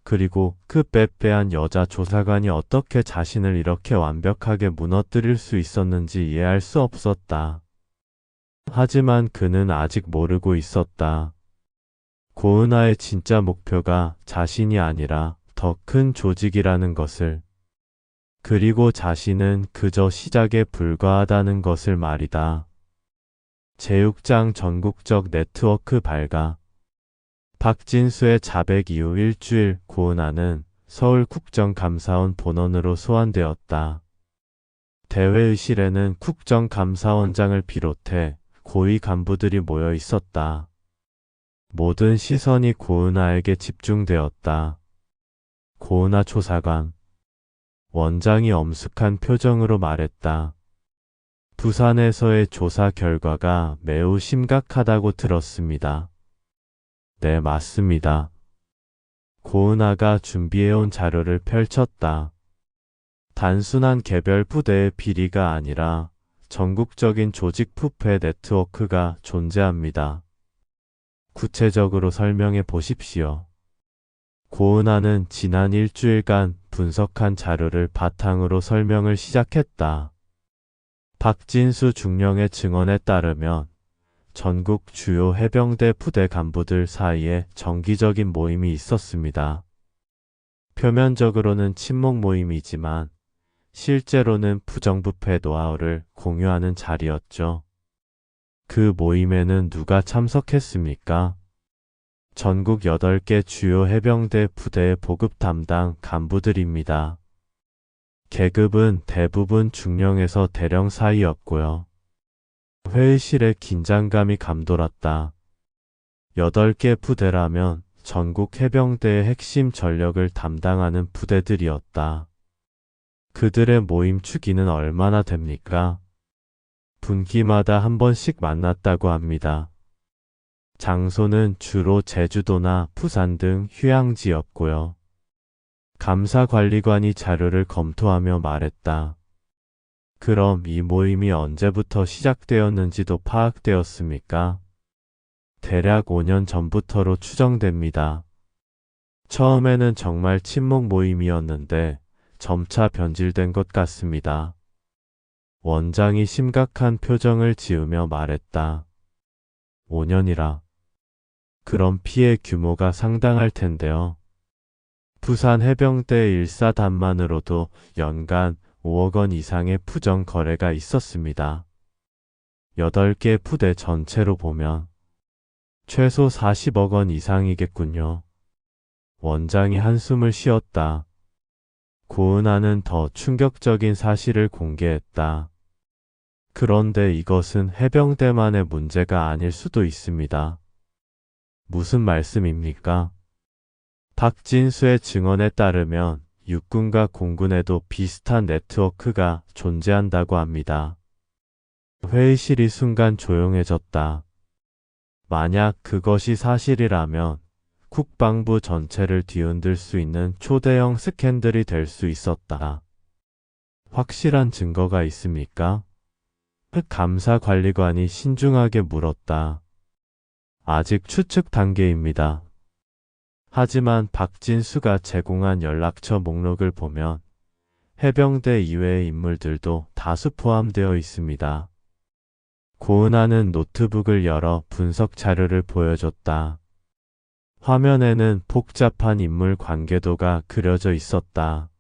그리고 그 빼빼한 여자 조사관이 어떻게 자신을 이렇게 완벽하게 무너뜨릴 수 있었는지 이해할 수 없었다. 하지만 그는 아직 모르고 있었다. 고은아의 진짜 목표가 자신이 아니라 더 큰 조직이라는 것을. 그리고 자신은 그저 시작에 불과하다는 것을 말이다. 제6장 전국적 네트워크 발가. 박진수의 자백 이후 일주일 고은아는 서울 국정감사원 본원으로 소환되었다. 대회의실에는 국정감사원장을 비롯해 고위 간부들이 모여 있었다. 모든 시선이 고은아에게 집중되었다. 고은아 조사관. 원장이 엄숙한 표정으로 말했다. 부산에서의 조사 결과가 매우 심각하다고 들었습니다. 네, 맞습니다. 고은아가 준비해온 자료를 펼쳤다. 단순한 개별 부대의 비리가 아니라 전국적인 조직 부패 네트워크가 존재합니다. 구체적으로 설명해 보십시오. 고은아는 지난 일주일간 분석한 자료를 바탕으로 설명을 시작했다. 박진수 중령의 증언에 따르면 전국 주요 해병대 부대 간부들 사이에 정기적인 모임이 있었습니다. 표면적으로는 친목 모임이지만 실제로는 부정부패 노하우를 공유하는 자리였죠. 그 모임에는 누가 참석했습니까? 전국 8개 주요 해병대 부대의 보급 담당 간부들입니다. 계급은 대부분 중령에서 대령 사이였고요. 회의실에 긴장감이 감돌았다. 8개 부대라면 전국 해병대의 핵심 전력을 담당하는 부대들이었다. 그들의 모임 주기는 얼마나 됩니까? 분기마다 한 번씩 만났다고 합니다. 장소는 주로 제주도나 부산 등 휴양지였고요. 감사관리관이 자료를 검토하며 말했다. 그럼 이 모임이 언제부터 시작되었는지도 파악되었습니까? 대략 5년 전부터로 추정됩니다. 처음에는 정말 친목 모임이었는데 점차 변질된 것 같습니다. 원장이 심각한 표정을 지으며 말했다. 5년이라. 그럼 피해 규모가 상당할 텐데요. 부산 해병대 일사단만으로도 연간 5억 원 이상의 부정 거래가 있었습니다. 8개 부대 전체로 보면 최소 40억 원 이상이겠군요. 원장이 한숨을 쉬었다. 고은아는 더 충격적인 사실을 공개했다. 그런데 이것은 해병대만의 문제가 아닐 수도 있습니다. 무슨 말씀입니까? 박진수의 증언에 따르면 육군과 공군에도 비슷한 네트워크가 존재한다고 합니다. 회의실이 순간 조용해졌다. 만약 그것이 사실이라면 국방부 전체를 뒤흔들 수 있는 초대형 스캔들이 될 수 있었다. 확실한 증거가 있습니까? 감사관리관이 신중하게 물었다. 아직 추측 단계입니다. 하지만 박진수가 제공한 연락처 목록을 보면 해병대 이외의 인물들도 다수 포함되어 있습니다. 고은아는 노트북을 열어 분석 자료를 보여줬다. 화면에는 복잡한 인물 관계도가 그려져 있었다.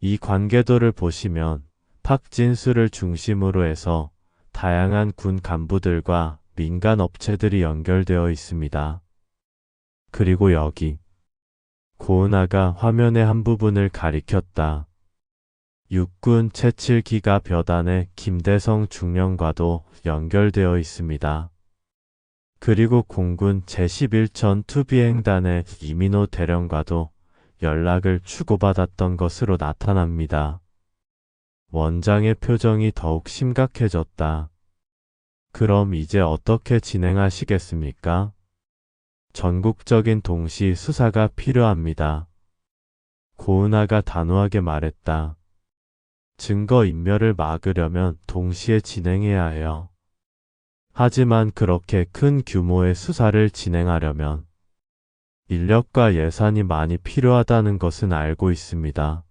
이 관계도를 보시면 박진수를 중심으로 해서 다양한 군 간부들과 민간 업체들이 연결되어 있습니다. 그리고 여기 고은하가 화면의 한 부분을 가리켰다. 육군 제7기가 벼단의 김대성 중령과도 연결되어 있습니다. 그리고 공군 제11전 투비행단의 이민호 대령과도 연락을 주고받았던 것으로 나타납니다. 원장의 표정이 더욱 심각해졌다. 그럼 이제 어떻게 진행하시겠습니까? 전국적인 동시 수사가 필요합니다. 고은하가 단호하게 말했다. 증거인멸을 막으려면 동시에 진행해야 해요. 하지만 그렇게 큰 규모의 수사를 진행하려면 인력과 예산이 많이 필요하다는 것은 알고 있습니다.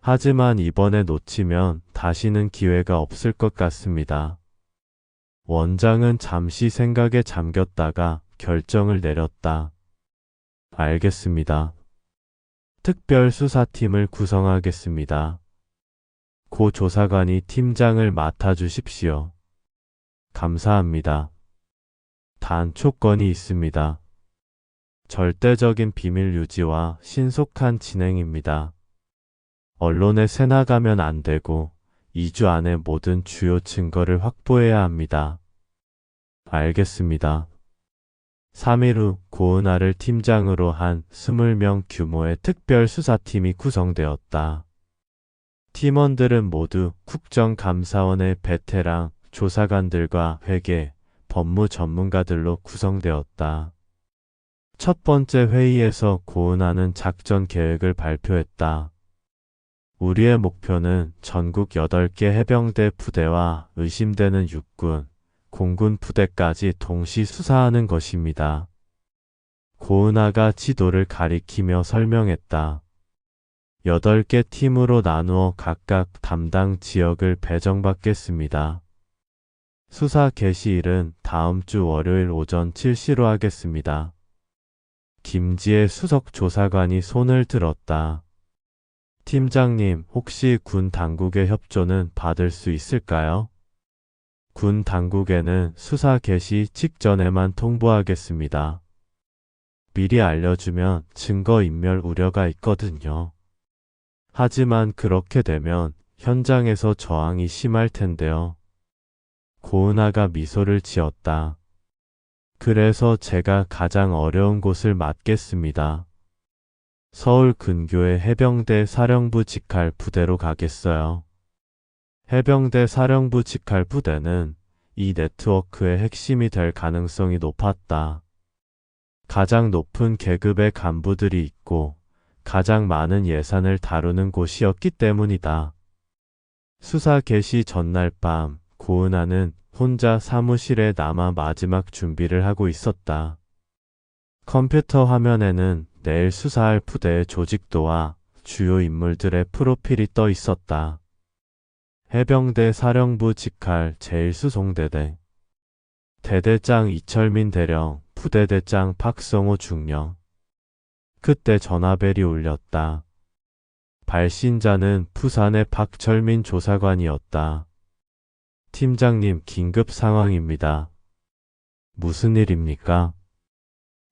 하지만 이번에 놓치면 다시는 기회가 없을 것 같습니다. 원장은 잠시 생각에 잠겼다가 결정을 내렸다. 알겠습니다. 특별수사팀을 구성하겠습니다. 고 조사관이 팀장을 맡아주십시오. 감사합니다. 단 조건이 있습니다. 절대적인 비밀 유지와 신속한 진행입니다. 언론에 새나가면 안 되고 2주 안에 모든 주요 증거를 확보해야 합니다. 알겠습니다. 3일 후 고은하를 팀장으로 한 20명 규모의 특별수사팀이 구성되었다. 팀원들은 모두 국정감사원의 베테랑 조사관들과 회계, 법무 전문가들로 구성되었다. 첫 번째 회의에서 고은하는 작전 계획을 발표했다. 우리의 목표는 전국 8개 해병대 부대와 의심되는 육군, 공군 부대까지 동시 수사하는 것입니다. 고은하가 지도를 가리키며 설명했다. 8개 팀으로 나누어 각각 담당 지역을 배정받겠습니다. 수사 개시일은 다음 주 월요일 오전 7시로 하겠습니다. 김지혜 수석 조사관이 손을 들었다. 팀장님, 혹시 군 당국의 협조는 받을 수 있을까요? 군 당국에는 수사 개시 직전에만 통보하겠습니다. 미리 알려주면 증거인멸 우려가 있거든요. 하지만 그렇게 되면 현장에서 저항이 심할 텐데요. 고은하가 미소를 지었다. 그래서 제가 가장 어려운 곳을 맡겠습니다. 서울 근교의 해병대 사령부 직할 부대로 가겠어요. 해병대 사령부 직할 부대는 이 네트워크의 핵심이 될 가능성이 높았다. 가장 높은 계급의 간부들이 있고 가장 많은 예산을 다루는 곳이었기 때문이다. 수사 개시 전날 밤 고은하는 혼자 사무실에 남아 마지막 준비를 하고 있었다. 컴퓨터 화면에는 내일 수사할 부대의 조직도와 주요 인물들의 프로필이 떠 있었다. 해병대 사령부 직할 제1수송대대 대대장 이철민 대령, 부대대장 박성호 중령. 그때 전화벨이 울렸다. 발신자는 부산의 박철민 조사관이었다. 팀장님, 긴급 상황입니다. 무슨 일입니까?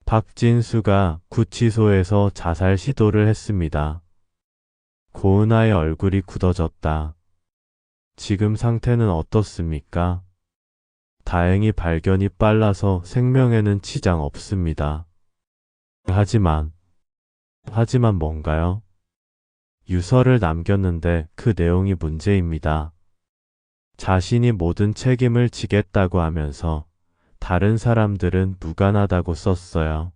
박진수가 구치소에서 자살 시도를 했습니다. 고은하의 얼굴이 굳어졌다. 지금 상태는 어떻습니까? 다행히 발견이 빨라서 생명에는 지장 없습니다. 하지만 뭔가요? 유서를 남겼는데 그 내용이 문제입니다. 자신이 모든 책임을 지겠다고 하면서 다른 사람들은 무관하다고 썼어요.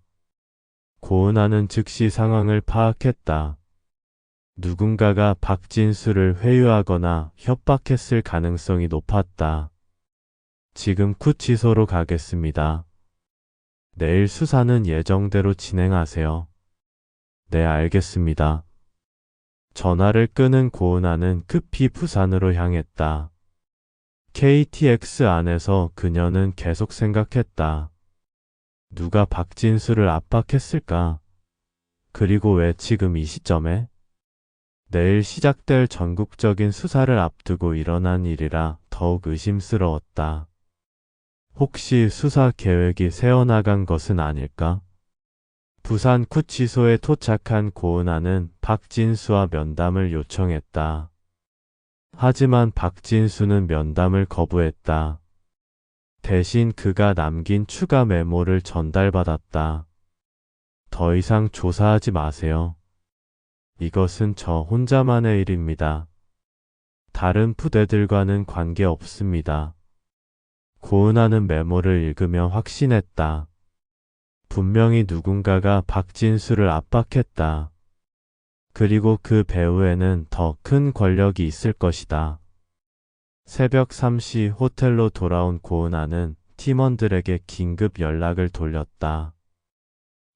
고은하는 즉시 상황을 파악했다. 누군가가 박진수를 회유하거나 협박했을 가능성이 높았다. 지금 구치소로 가겠습니다. 내일 수사는 예정대로 진행하세요. 네, 알겠습니다. 전화를 끊은 고은하는 급히 부산으로 향했다. KTX 안에서 그녀는 계속 생각했다. 누가 박진수를 압박했을까? 그리고 왜 지금 이 시점에? 내일 시작될 전국적인 수사를 앞두고 일어난 일이라 더욱 의심스러웠다. 혹시 수사 계획이 새어나간 것은 아닐까? 부산 구치소에 도착한 고은아는 박진수와 면담을 요청했다. 하지만 박진수는 면담을 거부했다. 대신 그가 남긴 추가 메모를 전달받았다. 더 이상 조사하지 마세요. 이것은 저 혼자만의 일입니다. 다른 부대들과는 관계없습니다. 고은아는 메모를 읽으며 확신했다. 분명히 누군가가 박진수를 압박했다. 그리고 그 배후에는 더 큰 권력이 있을 것이다. 새벽 3시 호텔로 돌아온 고은아는 팀원들에게 긴급 연락을 돌렸다.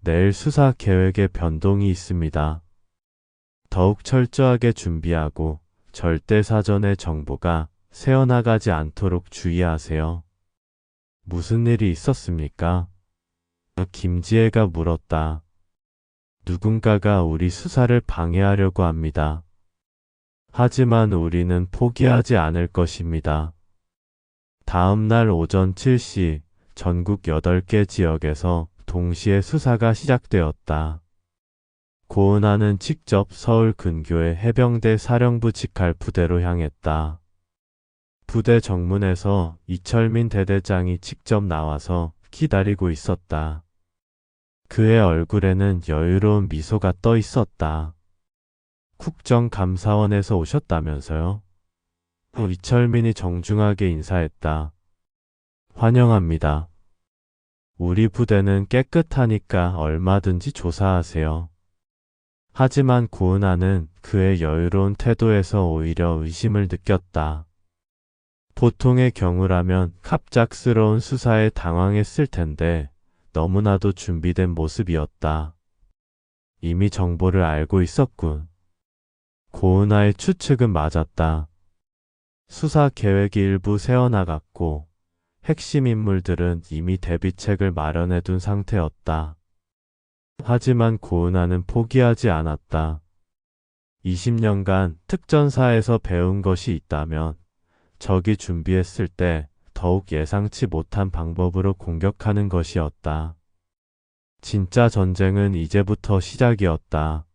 내일 수사 계획에 변동이 있습니다. 더욱 철저하게 준비하고 절대 사전의 정보가 새어나가지 않도록 주의하세요. 무슨 일이 있었습니까? 김지혜가 물었다. 누군가가 우리 수사를 방해하려고 합니다. 하지만 우리는 포기하지 않을 것입니다. 다음 날 오전 7시 전국 8개 지역에서 동시에 수사가 시작되었다. 고은아는 직접 서울 근교의 해병대 사령부 직할 부대로 향했다. 부대 정문에서 이철민 대대장이 직접 나와서 기다리고 있었다. 그의 얼굴에는 여유로운 미소가 떠 있었다. 국정감사원에서 오셨다면서요? 이철민이 정중하게 인사했다. 환영합니다. 우리 부대는 깨끗하니까 얼마든지 조사하세요. 하지만 고은아는 그의 여유로운 태도에서 오히려 의심을 느꼈다. 보통의 경우라면 갑작스러운 수사에 당황했을 텐데 너무나도 준비된 모습이었다. 이미 정보를 알고 있었군. 고은아의 추측은 맞았다. 수사 계획이 일부 새어나갔고 핵심 인물들은 이미 대비책을 마련해둔 상태였다. 하지만 고은아는 포기하지 않았다. 20년간 특전사에서 배운 것이 있다면 적이 준비했을 때 더욱 예상치 못한 방법으로 공격하는 것이었다. 진짜 전쟁은 이제부터 시작이었다.